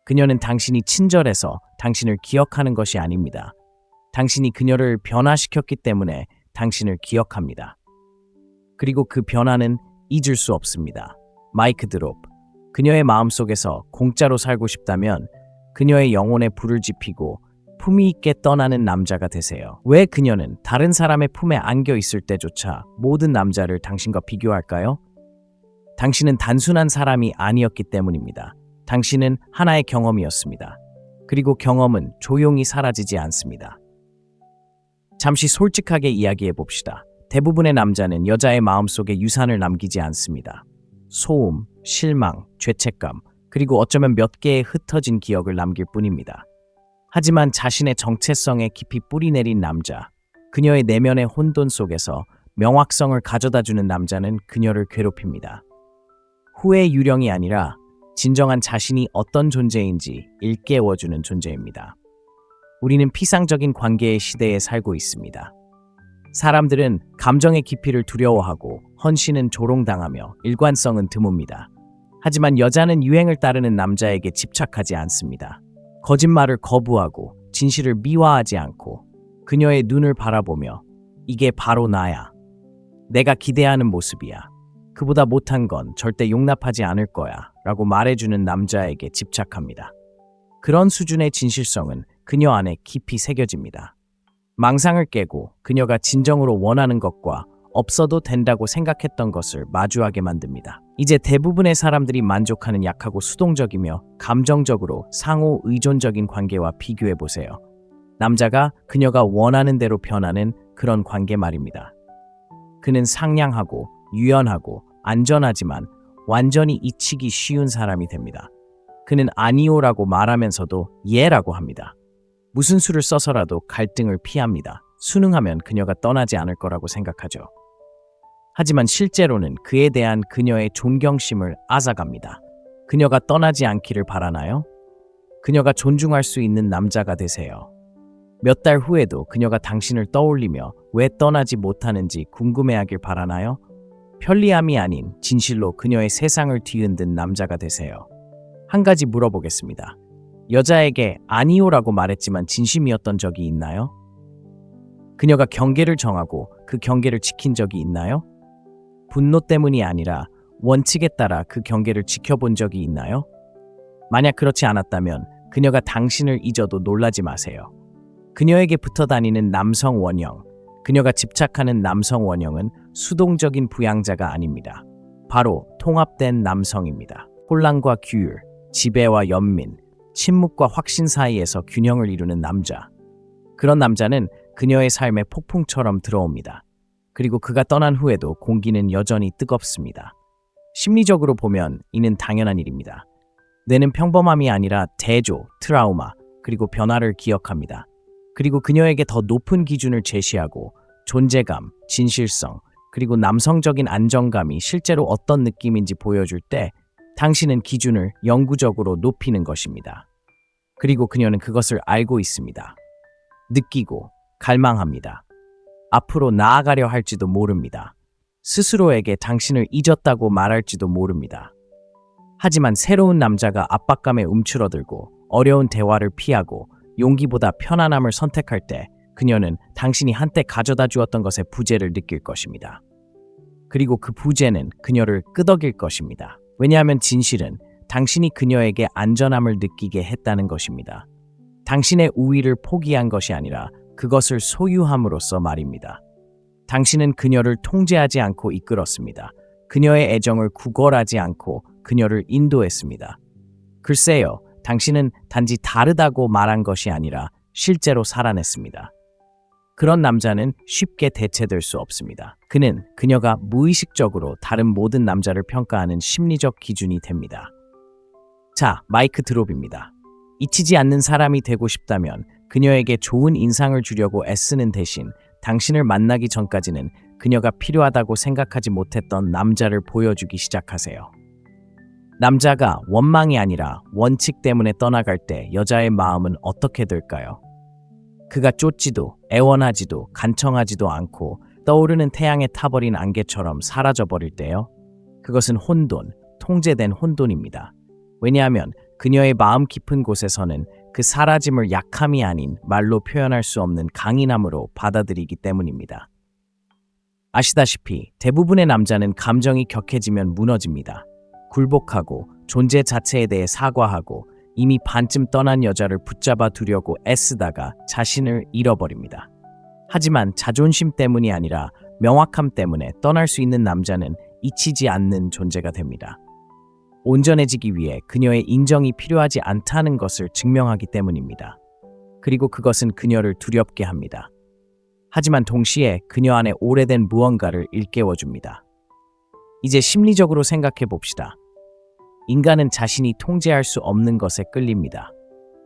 그녀는 당신이 친절해서 당신을 기억하는 것이 아닙니다. 당신이 그녀를 변화시켰기 때문에 당신을 기억합니다. 그리고 그 변화는 잊을 수 없습니다. 마이크 드롭. 그녀의 마음속에서 공짜로 살고 싶다면 그녀의 영혼에 불을 지피고 품위 있게 떠나는 남자가 되세요. 왜 그녀는 다른 사람의 품에 안겨 있을 때조차 모든 남자를 당신과 비교할까요? 당신은 단순한 사람이 아니었기 때문입니다. 당신은 하나의 경험이었습니다. 그리고 경험은 조용히 사라지지 않습니다. 잠시 솔직하게 이야기해 봅시다. 대부분의 남자는 여자의 마음속에 유산을 남기지 않습니다. 소음, 실망, 죄책감, 그리고 어쩌면 몇 개의 흩어진 기억을 남길 뿐입니다. 하지만 자신의 정체성에 깊이 뿌리내린 남자, 그녀의 내면의 혼돈 속에서 명확성을 가져다주는 남자는 그녀를 괴롭힙니다. 후회의 유령이 아니라 진정한 자신이 어떤 존재인지 일깨워주는 존재입니다. 우리는 피상적인 관계의 시대에 살고 있습니다. 사람들은 감정의 깊이를 두려워하고 헌신은 조롱당하며 일관성은 드뭅니다. 하지만 여자는 유행을 따르는 남자에게 집착하지 않습니다. 거짓말을 거부하고 진실을 미화하지 않고 그녀의 눈을 바라보며 이게 바로 나야. 내가 기대하는 모습이야. 그보다 못한 건 절대 용납하지 않을 거야 라고 말해주는 남자에게 집착합니다. 그런 수준의 진실성은 그녀 안에 깊이 새겨집니다. 망상을 깨고 그녀가 진정으로 원하는 것과 없어도 된다고 생각했던 것을 마주하게 만듭니다. 이제 대부분의 사람들이 만족하는 약하고 수동적이며 감정적으로 상호 의존적인 관계와 비교해보세요. 남자가 그녀가 원하는 대로 변하는 그런 관계 말입니다. 그는 상냥하고 유연하고 안전하지만 완전히 잊히기 쉬운 사람이 됩니다. 그는 아니오라고 말하면서도 예라고 합니다. 무슨 수를 써서라도 갈등을 피합니다. 순응하면 그녀가 떠나지 않을 거라고 생각하죠. 하지만 실제로는 그에 대한 그녀의 존경심을 앗아갑니다. 그녀가 떠나지 않기를 바라나요? 그녀가 존중할 수 있는 남자가 되세요. 몇 달 후에도 그녀가 당신을 떠올리며 왜 떠나지 못하는지 궁금해하길 바라나요? 편리함이 아닌 진실로 그녀의 세상을 뒤흔든 남자가 되세요. 한 가지 물어보겠습니다. 여자에게 아니오라고 말했지만 진심이었던 적이 있나요? 그녀가 경계를 정하고 그 경계를 지킨 적이 있나요? 분노 때문이 아니라 원칙에 따라 그 경계를 지켜본 적이 있나요? 만약 그렇지 않았다면 그녀가 당신을 잊어도 놀라지 마세요. 그녀에게 붙어 다니는 남성 원형, 그녀가 집착하는 남성 원형은 수동적인 부양자가 아닙니다. 바로 통합된 남성입니다. 혼란과 규율, 지배와 연민, 침묵과 확신 사이에서 균형을 이루는 남자. 그런 남자는 그녀의 삶에 폭풍처럼 들어옵니다. 그리고 그가 떠난 후에도 공기는 여전히 뜨겁습니다. 심리적으로 보면 이는 당연한 일입니다. 뇌는 평범함이 아니라 대조, 트라우마, 그리고 변화를 기억합니다. 그리고 그녀에게 더 높은 기준을 제시하고 존재감, 진실성, 그리고 남성적인 안정감이 실제로 어떤 느낌인지 보여줄 때 당신은 기준을 영구적으로 높이는 것입니다. 그리고 그녀는 그것을 알고 있습니다. 느끼고 갈망합니다. 앞으로 나아가려 할지도 모릅니다. 스스로에게 당신을 잊었다고 말할지도 모릅니다. 하지만 새로운 남자가 압박감에 움츠러들고 어려운 대화를 피하고 용기보다 편안함을 선택할 때 그녀는 당신이 한때 가져다 주었던 것의 부재를 느낄 것입니다. 그리고 그 부재는 그녀를 끄덕일 것입니다. 왜냐하면 진실은 당신이 그녀에게 안전함을 느끼게 했다는 것입니다. 당신의 우위를 포기한 것이 아니라 그것을 소유함으로써 말입니다. 당신은 그녀를 통제하지 않고 이끌었습니다. 그녀의 애정을 구걸하지 않고 그녀를 인도했습니다. 글쎄요, 당신은 단지 다르다고 말한 것이 아니라 실제로 살아냈습니다. 그런 남자는 쉽게 대체될 수 없습니다. 그는 그녀가 무의식적으로 다른 모든 남자를 평가하는 심리적 기준이 됩니다. 자, 마이크 드롭입니다. 잊히지 않는 사람이 되고 싶다면 그녀에게 좋은 인상을 주려고 애쓰는 대신 당신을 만나기 전까지는 그녀가 필요하다고 생각하지 못했던 남자를 보여주기 시작하세요. 남자가 원망이 아니라 원칙 때문에 떠나갈 때 여자의 마음은 어떻게 될까요? 그가 쫓지도 애원하지도 간청하지도 않고 떠오르는 태양에 타버린 안개처럼 사라져버릴 때요. 그것은 혼돈, 통제된 혼돈입니다. 왜냐하면 그녀의 마음 깊은 곳에서는 그 사라짐을 약함이 아닌 말로 표현할 수 없는 강인함으로 받아들이기 때문입니다. 아시다시피 대부분의 남자는 감정이 격해지면 무너집니다. 굴복하고 존재 자체에 대해 사과하고 이미 반쯤 떠난 여자를 붙잡아 두려고 애쓰다가 자신을 잃어버립니다. 하지만 자존심 때문이 아니라 명확함 때문에 떠날 수 있는 남자는 잊히지 않는 존재가 됩니다. 온전해지기 위해 그녀의 인정이 필요하지 않다는 것을 증명하기 때문입니다. 그리고 그것은 그녀를 두렵게 합니다. 하지만 동시에 그녀 안에 오래된 무언가를 일깨워줍니다. 이제 심리적으로 생각해 봅시다. 인간은 자신이 통제할 수 없는 것에 끌립니다.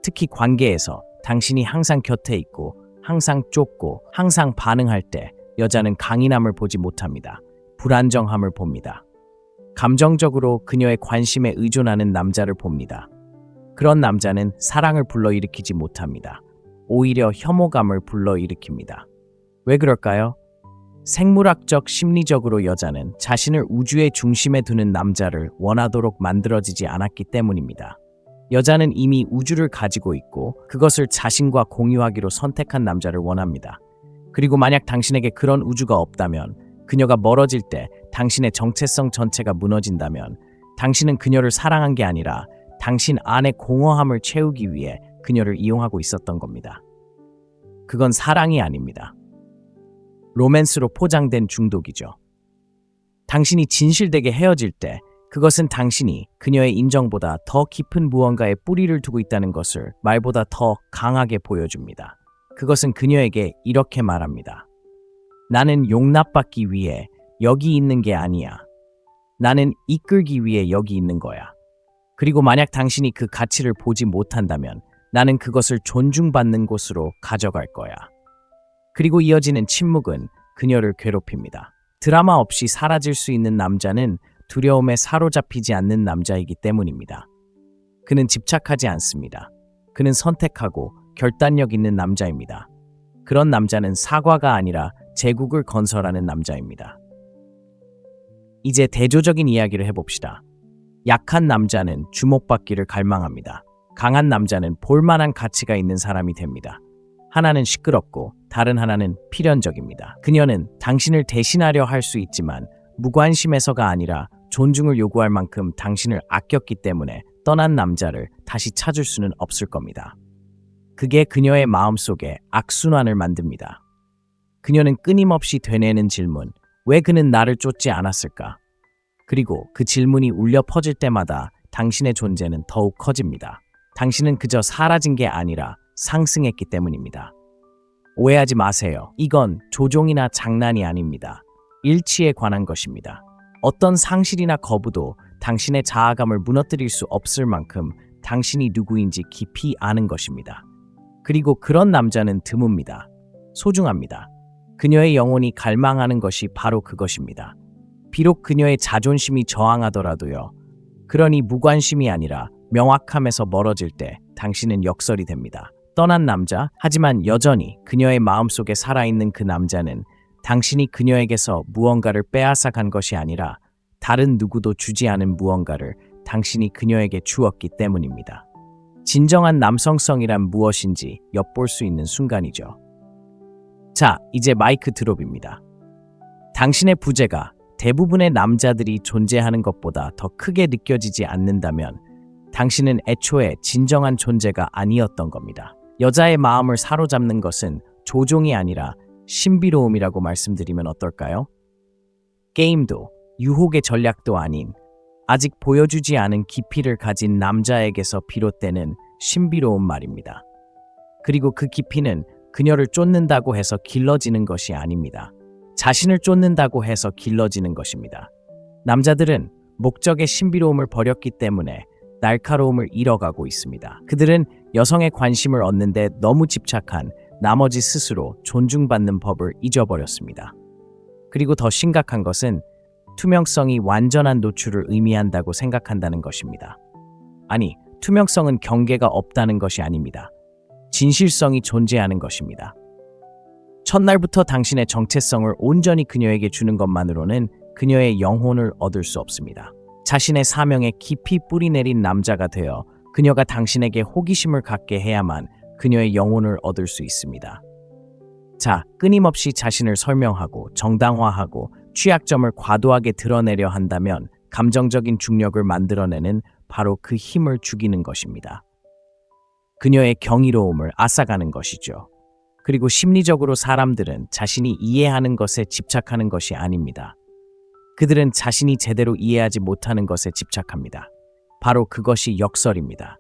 특히 관계에서 당신이 항상 곁에 있고 항상 쫓고 항상 반응할 때 여자는 강인함을 보지 못합니다. 불안정함을 봅니다. 감정적으로 그녀의 관심에 의존하는 남자를 봅니다. 그런 남자는 사랑을 불러일으키지 못합니다. 오히려 혐오감을 불러일으킵니다. 왜 그럴까요? 생물학적 심리적으로 여자는 자신을 우주의 중심에 두는 남자를 원하도록 만들어지지 않았기 때문입니다. 여자는 이미 우주를 가지고 있고 그것을 자신과 공유하기로 선택한 남자를 원합니다. 그리고 만약 당신에게 그런 우주가 없다면, 그녀가 멀어질 때 당신의 정체성 전체가 무너진다면 당신은 그녀를 사랑한 게 아니라 당신 안의 공허함을 채우기 위해 그녀를 이용하고 있었던 겁니다. 그건 사랑이 아닙니다. 로맨스로 포장된 중독이죠. 당신이 진실되게 헤어질 때 그것은 당신이 그녀의 인정보다 더 깊은 무언가에 뿌리를 두고 있다는 것을 말보다 더 강하게 보여줍니다. 그것은 그녀에게 이렇게 말합니다. 나는 용납받기 위해 여기 있는 게 아니야. 나는 이끌기 위해 여기 있는 거야. 그리고 만약 당신이 그 가치를 보지 못한다면 나는 그것을 존중받는 곳으로 가져갈 거야. 그리고 이어지는 침묵은 그녀를 괴롭힙니다. 드라마 없이 사라질 수 있는 남자는 두려움에 사로잡히지 않는 남자이기 때문입니다. 그는 집착하지 않습니다. 그는 선택하고 결단력 있는 남자입니다. 그런 남자는 사과가 아니라 제국을 건설하는 남자입니다. 이제 대조적인 이야기를 해봅시다. 약한 남자는 주목받기를 갈망합니다. 강한 남자는 볼만한 가치가 있는 사람이 됩니다. 하나는 시끄럽고 다른 하나는 필연적입니다. 그녀는 당신을 대신하려 할 수 있지만 무관심해서가 아니라 존중을 요구할 만큼 당신을 아꼈기 때문에 떠난 남자를 다시 찾을 수는 없을 겁니다. 그게 그녀의 마음속에 악순환을 만듭니다. 그녀는 끊임없이 되뇌는 질문, 왜 그는 나를 쫓지 않았을까? 그리고 그 질문이 울려 퍼질 때마다 당신의 존재는 더욱 커집니다. 당신은 그저 사라진 게 아니라 상승했기 때문입니다. 오해하지 마세요. 이건 조종이나 장난이 아닙니다. 일치에 관한 것입니다. 어떤 상실이나 거부도 당신의 자아감을 무너뜨릴 수 없을 만큼 당신이 누구인지 깊이 아는 것입니다. 그리고 그런 남자는 드뭅니다. 소중합니다. 그녀의 영혼이 갈망하는 것이 바로 그것입니다. 비록 그녀의 자존심이 저항하더라도요. 그러니 무관심이 아니라 명확함에서 멀어질 때 당신은 역설이 됩니다. 떠난 남자, 하지만 여전히 그녀의 마음속에 살아있는 그 남자는 당신이 그녀에게서 무언가를 빼앗아간 것이 아니라 다른 누구도 주지 않은 무언가를 당신이 그녀에게 주었기 때문입니다. 진정한 남성성이란 무엇인지 엿볼 수 있는 순간이죠. 자, 이제 마이크 드롭입니다. 당신의 부재가 대부분의 남자들이 존재하는 것보다 더 크게 느껴지지 않는다면 당신은 애초에 진정한 존재가 아니었던 겁니다. 여자의 마음을 사로잡는 것은 조종이 아니라 신비로움이라고 말씀드리면 어떨까요? 게임도 유혹의 전략도 아닌 아직 보여주지 않은 깊이를 가진 남자에게서 비롯되는 신비로운 말입니다. 그리고 그 깊이는 그녀를 쫓는다고 해서 길러지는 것이 아닙니다. 자신을 쫓는다고 해서 길러지는 것입니다. 남자들은 목적의 신비로움을 버렸기 때문에 날카로움을 잃어가고 있습니다. 그들은 여성의 관심을 얻는데 너무 집착한 나머지 스스로 존중받는 법을 잊어버렸습니다. 그리고 더 심각한 것은 투명성이 완전한 노출을 의미한다고 생각한다는 것입니다. 아니, 투명성은 경계가 없다는 것이 아닙니다. 진실성이 존재하는 것입니다. 첫날부터 당신의 정체성을 온전히 그녀에게 주는 것만으로는 그녀의 영혼을 얻을 수 없습니다. 자신의 사명에 깊이 뿌리내린 남자가 되어 그녀가 당신에게 호기심을 갖게 해야만 그녀의 영혼을 얻을 수 있습니다. 자, 끊임없이 자신을 설명하고 정당화하고 취약점을 과도하게 드러내려 한다면 감정적인 중력을 만들어내는 바로 그 힘을 죽이는 것입니다. 그녀의 경이로움을 앗아가는 것이죠. 그리고 심리적으로 사람들은 자신이 이해하는 것에 집착하는 것이 아닙니다. 그들은 자신이 제대로 이해하지 못하는 것에 집착합니다. 바로 그것이 역설입니다.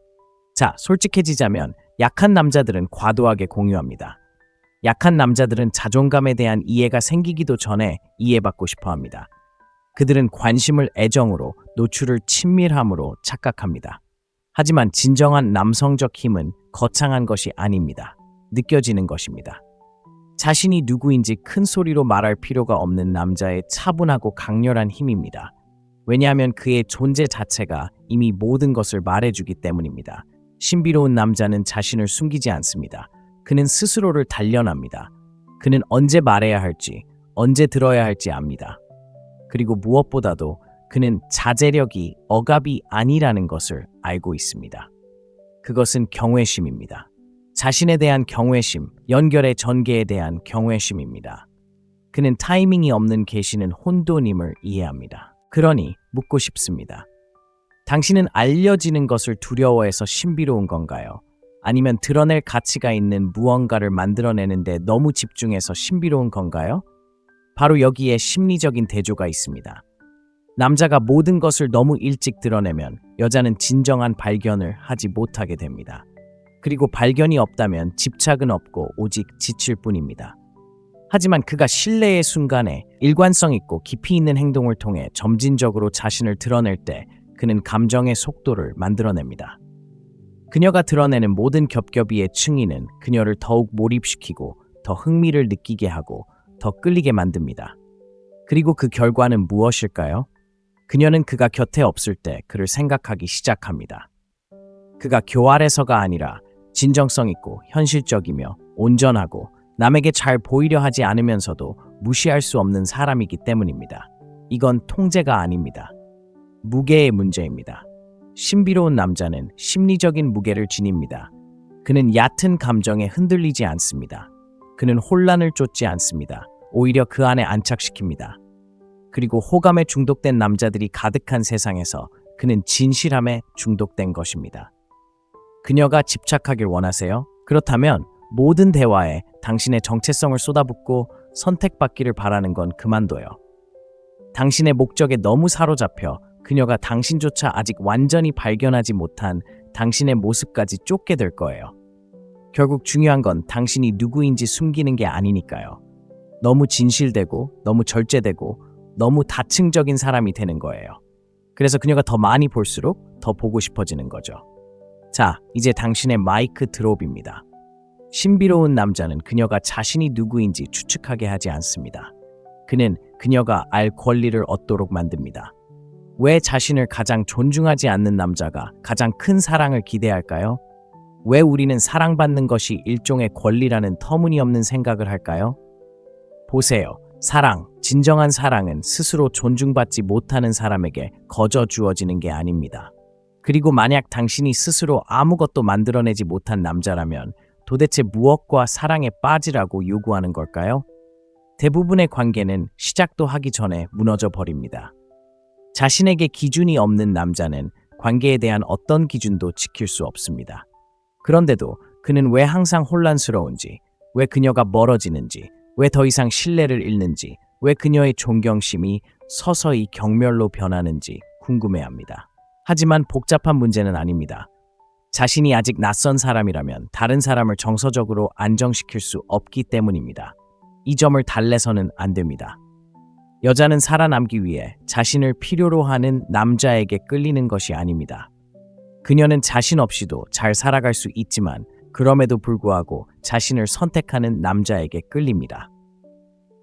자, 솔직해지자면 약한 남자들은 과도하게 공유합니다. 약한 남자들은 자존감에 대한 이해가 생기기도 전에 이해받고 싶어 합니다. 그들은 관심을 애정으로, 노출을 친밀함으로 착각합니다. 하지만 진정한 남성적 힘은 거창한 것이 아닙니다. 느껴지는 것입니다. 자신이 누구인지 큰 소리로 말할 필요가 없는 남자의 차분하고 강렬한 힘입니다. 왜냐하면 그의 존재 자체가 이미 모든 것을 말해주기 때문입니다. 신비로운 남자는 자신을 숨기지 않습니다. 그는 스스로를 단련합니다. 그는 언제 말해야 할지, 언제 들어야 할지 압니다. 그리고 무엇보다도 그는 자제력이 억압이 아니라는 것을 알고 있습니다. 그것은 경외심입니다. 자신에 대한 경외심, 연결의 전개에 대한 경외심입니다. 그는 타이밍이 없는 계시는 혼돈임을 이해합니다. 그러니 묻고 싶습니다. 당신은 알려지는 것을 두려워해서 신비로운 건가요? 아니면 드러낼 가치가 있는 무언가를 만들어내는데 너무 집중해서 신비로운 건가요? 바로 여기에 심리적인 대조가 있습니다. 남자가 모든 것을 너무 일찍 드러내면 여자는 진정한 발견을 하지 못하게 됩니다. 그리고 발견이 없다면 집착은 없고 오직 지칠 뿐입니다. 하지만 그가 신뢰의 순간에 일관성 있고 깊이 있는 행동을 통해 점진적으로 자신을 드러낼 때 그는 감정의 속도를 만들어냅니다. 그녀가 드러내는 모든 겹겹이의 층위는 그녀를 더욱 몰입시키고 더 흥미를 느끼게 하고 더 끌리게 만듭니다. 그리고 그 결과는 무엇일까요? 그녀는 그가 곁에 없을 때 그를 생각하기 시작합니다. 그가 교활해서가 아니라 진정성 있고 현실적이며 온전하고 남에게 잘 보이려 하지 않으면서도 무시할 수 없는 사람이기 때문입니다. 이건 통제가 아닙니다. 무게의 문제입니다. 신비로운 남자는 심리적인 무게를 지닙니다. 그는 얕은 감정에 흔들리지 않습니다. 그는 혼란을 쫓지 않습니다. 오히려 그 안에 안착시킵니다. 그리고 호감에 중독된 남자들이 가득한 세상에서 그는 진실함에 중독된 것입니다. 그녀가 집착하길 원하세요? 그렇다면 모든 대화에 당신의 정체성을 쏟아붓고 선택받기를 바라는 건 그만둬요. 당신의 목적에 너무 사로잡혀 그녀가 당신조차 아직 완전히 발견하지 못한 당신의 모습까지 쫓게 될 거예요. 결국 중요한 건 당신이 누구인지 숨기는 게 아니니까요. 너무 진실되고 너무 절제되고 너무 다층적인 사람이 되는 거예요. 그래서 그녀가 더 많이 볼수록 더 보고 싶어지는 거죠. 자, 이제 당신의 마이크 드롭입니다. 신비로운 남자는 그녀가 자신이 누구인지 추측하게 하지 않습니다. 그는 그녀가 알 권리를 얻도록 만듭니다. 왜 자신을 가장 존중하지 않는 남자가 가장 큰 사랑을 기대할까요? 왜 우리는 사랑받는 것이 일종의 권리라는 터무니없는 생각을 할까요? 보세요. 진정한 사랑은 스스로 존중받지 못하는 사람에게 거저 주어지는 게 아닙니다. 그리고 만약 당신이 스스로 아무것도 만들어내지 못한 남자라면 도대체 무엇과 사랑에 빠지라고 요구하는 걸까요? 대부분의 관계는 시작도 하기 전에 무너져 버립니다. 자신에게 기준이 없는 남자는 관계에 대한 어떤 기준도 지킬 수 없습니다. 그런데도 그는 왜 항상 혼란스러운지, 왜 그녀가 멀어지는지, 왜 더 이상 신뢰를 잃는지, 왜 그녀의 존경심이 서서히 경멸로 변하는지 궁금해합니다. 하지만 복잡한 문제는 아닙니다. 자신이 아직 낯선 사람이라면 다른 사람을 정서적으로 안정시킬 수 없기 때문입니다. 이 점을 달래서는 안 됩니다. 여자는 살아남기 위해 자신을 필요로 하는 남자에게 끌리는 것이 아닙니다. 그녀는 자신 없이도 잘 살아갈 수 있지만 그럼에도 불구하고 자신을 선택하는 남자에게 끌립니다.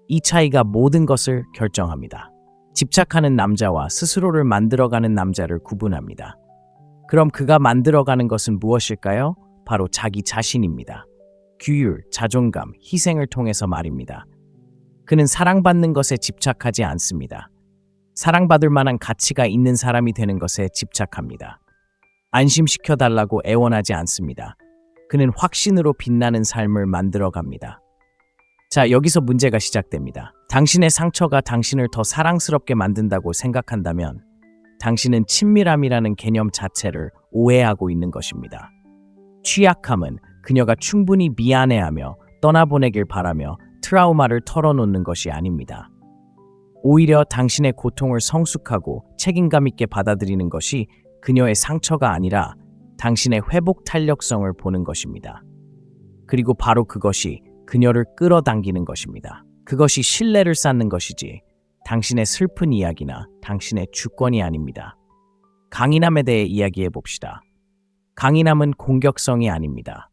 이 차이가 모든 것을 결정합니다. 집착하는 남자와 스스로를 만들어가는 남자를 구분합니다. 그럼 그가 만들어가는 것은 무엇일까요? 바로 자기 자신입니다. 규율, 자존감, 희생을 통해서 말입니다. 그는 사랑받는 것에 집착하지 않습니다. 사랑받을 만한 가치가 있는 사람이 되는 것에 집착합니다. 안심시켜달라고 애원하지 않습니다. 그는 확신으로 빛나는 삶을 만들어갑니다. 자, 여기서 문제가 시작됩니다. 당신의 상처가 당신을 더 사랑스럽게 만든다고 생각한다면 당신은 친밀함이라는 개념 자체를 오해하고 있는 것입니다. 취약함은 그녀가 충분히 미안해하며 떠나보내길 바라며 트라우마를 털어놓는 것이 아닙니다. 오히려 당신의 고통을 성숙하고 책임감 있게 받아들이는 것이 그녀의 상처가 아니라 당신의 회복 탄력성을 보는 것입니다. 그리고 바로 그것이 그녀를 끌어당기는 것입니다. 그것이 신뢰를 쌓는 것이지 당신의 슬픈 이야기나 당신의 주권이 아닙니다. 강인함에 대해 이야기해 봅시다. 강인함은 공격성이 아닙니다.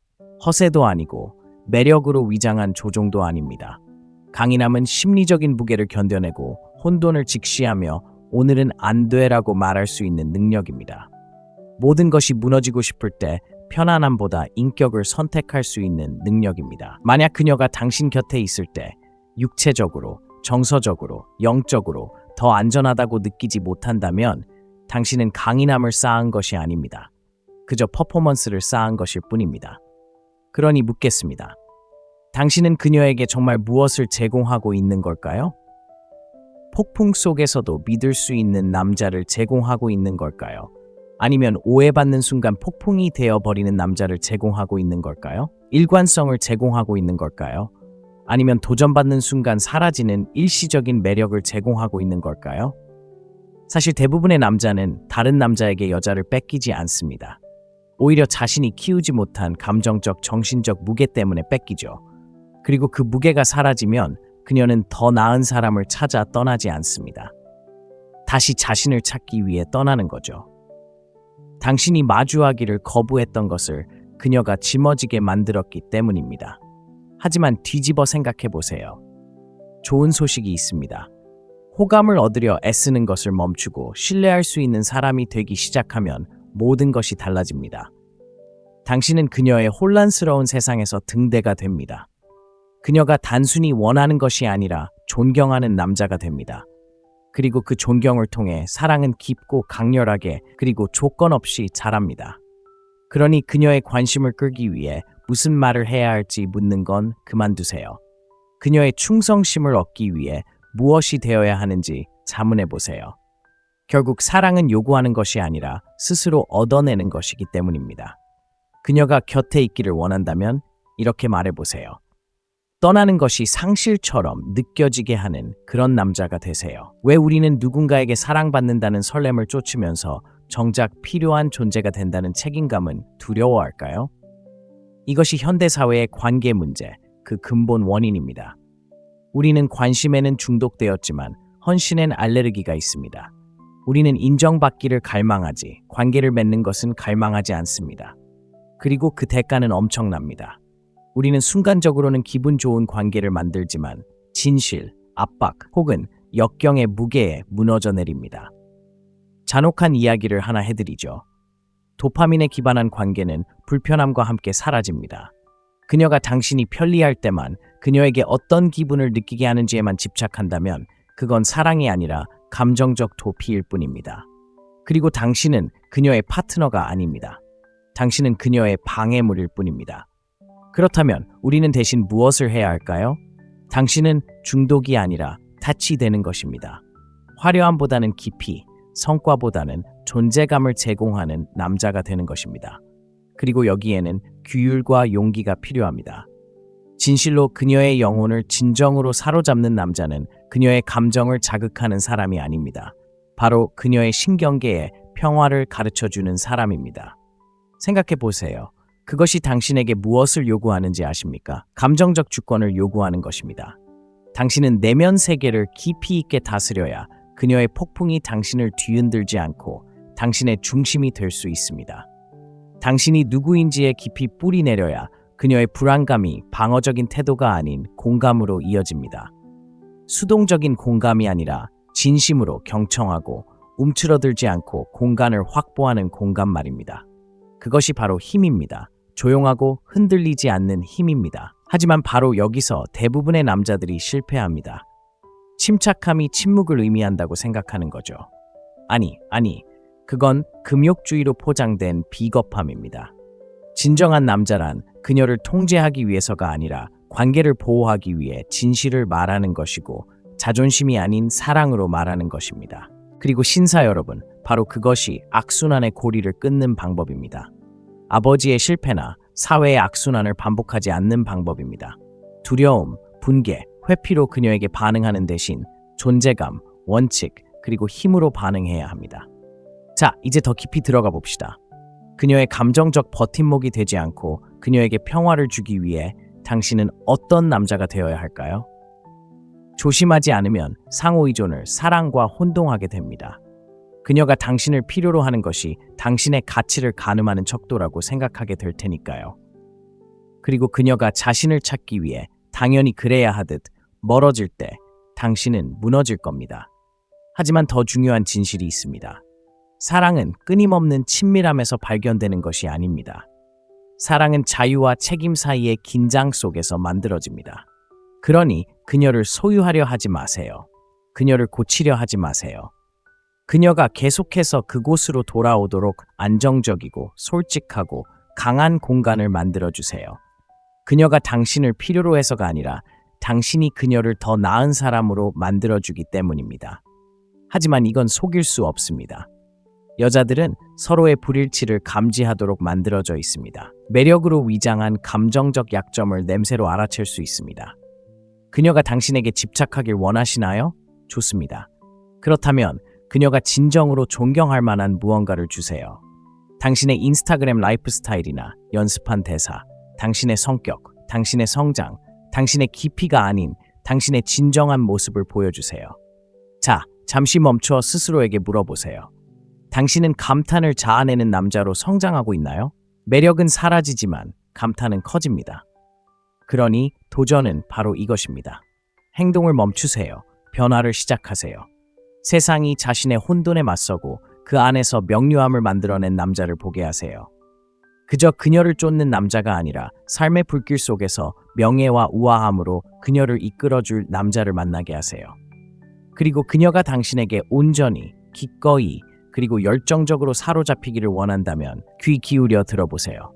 허세도 아니고 매력으로 위장한 조종도 아닙니다. 강인함은 심리적인 무게를 견뎌내고 혼돈을 직시하며 오늘은 안 돼라고 말할 수 있는 능력입니다. 모든 것이 무너지고 싶을 때 편안함보다 인격을 선택할 수 있는 능력입니다. 만약 그녀가 당신 곁에 있을 때 육체적으로, 정서적으로, 영적으로 더 안전하다고 느끼지 못한다면 당신은 강인함을 쌓은 것이 아닙니다. 그저 퍼포먼스를 쌓은 것일 뿐입니다. 그러니 묻겠습니다. 당신은 그녀에게 정말 무엇을 제공하고 있는 걸까요? 폭풍 속에서도 믿을 수 있는 남자를 제공하고 있는 걸까요? 아니면 오해받는 순간 폭풍이 되어버리는 남자를 제공하고 있는 걸까요? 일관성을 제공하고 있는 걸까요? 아니면 도전받는 순간 사라지는 일시적인 매력을 제공하고 있는 걸까요? 사실 대부분의 남자는 다른 남자에게 여자를 뺏기지 않습니다. 오히려 자신이 키우지 못한 감정적, 정신적 무게 때문에 뺏기죠. 그리고 그 무게가 사라지면 그녀는 더 나은 사람을 찾아 떠나지 않습니다. 다시 자신을 찾기 위해 떠나는 거죠. 당신이 마주하기를 거부했던 것을 그녀가 짊어지게 만들었기 때문입니다. 하지만 뒤집어 생각해 보세요. 좋은 소식이 있습니다. 호감을 얻으려 애쓰는 것을 멈추고 신뢰할 수 있는 사람이 되기 시작하면 모든 것이 달라집니다. 당신은 그녀의 혼란스러운 세상에서 등대가 됩니다. 그녀가 단순히 원하는 것이 아니라 존경하는 남자가 됩니다. 그리고 그 존경을 통해 사랑은 깊고 강렬하게 그리고 조건 없이 자랍니다. 그러니 그녀의 관심을 끌기 위해 무슨 말을 해야 할지 묻는 건 그만두세요. 그녀의 충성심을 얻기 위해 무엇이 되어야 하는지 자문해 보세요. 결국 사랑은 요구하는 것이 아니라 스스로 얻어내는 것이기 때문입니다. 그녀가 곁에 있기를 원한다면 이렇게 말해 보세요. 떠나는 것이 상실처럼 느껴지게 하는 그런 남자가 되세요. 왜 우리는 누군가에게 사랑받는다는 설렘을 쫓으면서 정작 필요한 존재가 된다는 책임감은 두려워할까요? 이것이 현대사회의 관계 문제, 그 근본 원인입니다. 우리는 관심에는 중독되었지만 헌신엔 알레르기가 있습니다. 우리는 인정받기를 갈망하지, 관계를 맺는 것은 갈망하지 않습니다. 그리고 그 대가는 엄청납니다. 우리는 순간적으로는 기분 좋은 관계를 만들지만 진실, 압박 혹은 역경의 무게에 무너져 내립니다. 잔혹한 이야기를 하나 해드리죠. 도파민에 기반한 관계는 불편함과 함께 사라집니다. 그녀가 당신이 편리할 때만 그녀에게 어떤 기분을 느끼게 하는지에만 집착한다면 그건 사랑이 아니라 감정적 도피일 뿐입니다. 그리고 당신은 그녀의 파트너가 아닙니다. 당신은 그녀의 방해물일 뿐입니다. 그렇다면 우리는 대신 무엇을 해야 할까요? 당신은 중독이 아니라 탓이 되는 것입니다. 화려함보다는 깊이, 성과보다는 존재감을 제공하는 남자가 되는 것입니다. 그리고 여기에는 규율과 용기가 필요합니다. 진실로 그녀의 영혼을 진정으로 사로잡는 남자는 그녀의 감정을 자극하는 사람이 아닙니다. 바로 그녀의 신경계에 평화를 가르쳐주는 사람입니다. 생각해 보세요. 그것이 당신에게 무엇을 요구하는지 아십니까? 감정적 주권을 요구하는 것입니다. 당신은 내면 세계를 깊이 있게 다스려야 그녀의 폭풍이 당신을 뒤흔들지 않고 당신의 중심이 될 수 있습니다. 당신이 누구인지에 깊이 뿌리 내려야 그녀의 불안감이 방어적인 태도가 아닌 공감으로 이어집니다. 수동적인 공감이 아니라 진심으로 경청하고 움츠러들지 않고 공간을 확보하는 공감 말입니다. 그것이 바로 힘입니다. 조용하고 흔들리지 않는 힘입니다. 하지만 바로 여기서 대부분의 남자들이 실패합니다. 침착함이 침묵을 의미한다고 생각하는 거죠. 아니, 그건 금욕주의로 포장된 비겁함입니다. 진정한 남자란 그녀를 통제하기 위해서가 아니라 관계를 보호하기 위해 진실을 말하는 것이고 자존심이 아닌 사랑으로 말하는 것입니다. 그리고 신사 여러분, 바로 그것이 악순환의 고리를 끊는 방법입니다. 아버지의 실패나 사회의 악순환을 반복하지 않는 방법입니다. 두려움, 분개, 회피로 그녀에게 반응하는 대신 존재감, 원칙, 그리고 힘으로 반응해야 합니다. 자, 이제 더 깊이 들어가 봅시다. 그녀의 감정적 버팀목이 되지 않고 그녀에게 평화를 주기 위해 당신은 어떤 남자가 되어야 할까요? 조심하지 않으면 상호의존을 사랑과 혼동하게 됩니다. 그녀가 당신을 필요로 하는 것이 당신의 가치를 가늠하는 척도라고 생각하게 될 테니까요. 그리고 그녀가 자신을 찾기 위해 당연히 그래야 하듯 멀어질 때 당신은 무너질 겁니다. 하지만 더 중요한 진실이 있습니다. 사랑은 끊임없는 친밀함에서 발견되는 것이 아닙니다. 사랑은 자유와 책임 사이의 긴장 속에서 만들어집니다. 그러니 그녀를 소유하려 하지 마세요. 그녀를 고치려 하지 마세요. 그녀가 계속해서 그곳으로 돌아오도록 안정적이고 솔직하고 강한 공간을 만들어주세요. 그녀가 당신을 필요로 해서가 아니라 당신이 그녀를 더 나은 사람으로 만들어주기 때문입니다. 하지만 이건 속일 수 없습니다. 여자들은 서로의 불일치를 감지하도록 만들어져 있습니다. 매력으로 위장한 감정적 약점을 냄새로 알아챌 수 있습니다. 그녀가 당신에게 집착하길 원하시나요? 좋습니다. 그렇다면 그녀가 진정으로 존경할 만한 무언가를 주세요. 당신의 인스타그램 라이프 스타일이나 연습한 대사, 당신의 성격, 당신의 성장, 당신의 깊이가 아닌 당신의 진정한 모습을 보여주세요. 자, 잠시 멈춰 스스로에게 물어보세요. 당신은 감탄을 자아내는 남자로 성장하고 있나요? 매력은 사라지지만 감탄은 커집니다. 그러니 도전은 바로 이것입니다. 행동을 멈추세요. 변화를 시작하세요. 세상이 자신의 혼돈에 맞서고 그 안에서 명료함을 만들어낸 남자를 보게 하세요. 그저 그녀를 쫓는 남자가 아니라 삶의 불길 속에서 명예와 우아함으로 그녀를 이끌어줄 남자를 만나게 하세요. 그리고 그녀가 당신에게 온전히, 기꺼이, 그리고 열정적으로 사로잡히기를 원한다면 귀 기울여 들어보세요.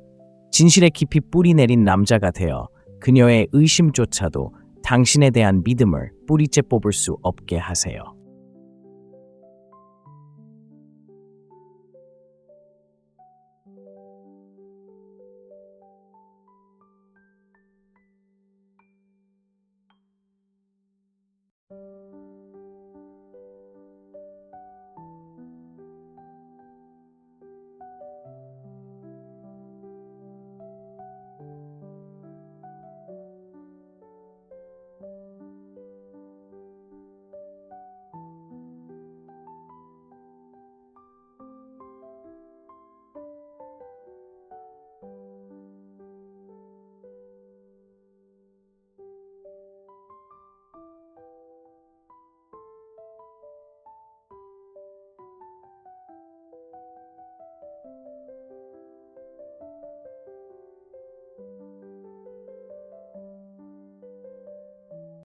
진실에 깊이 뿌리 내린 남자가 되어 그녀의 의심조차도 당신에 대한 믿음을 뿌리째 뽑을 수 없게 하세요.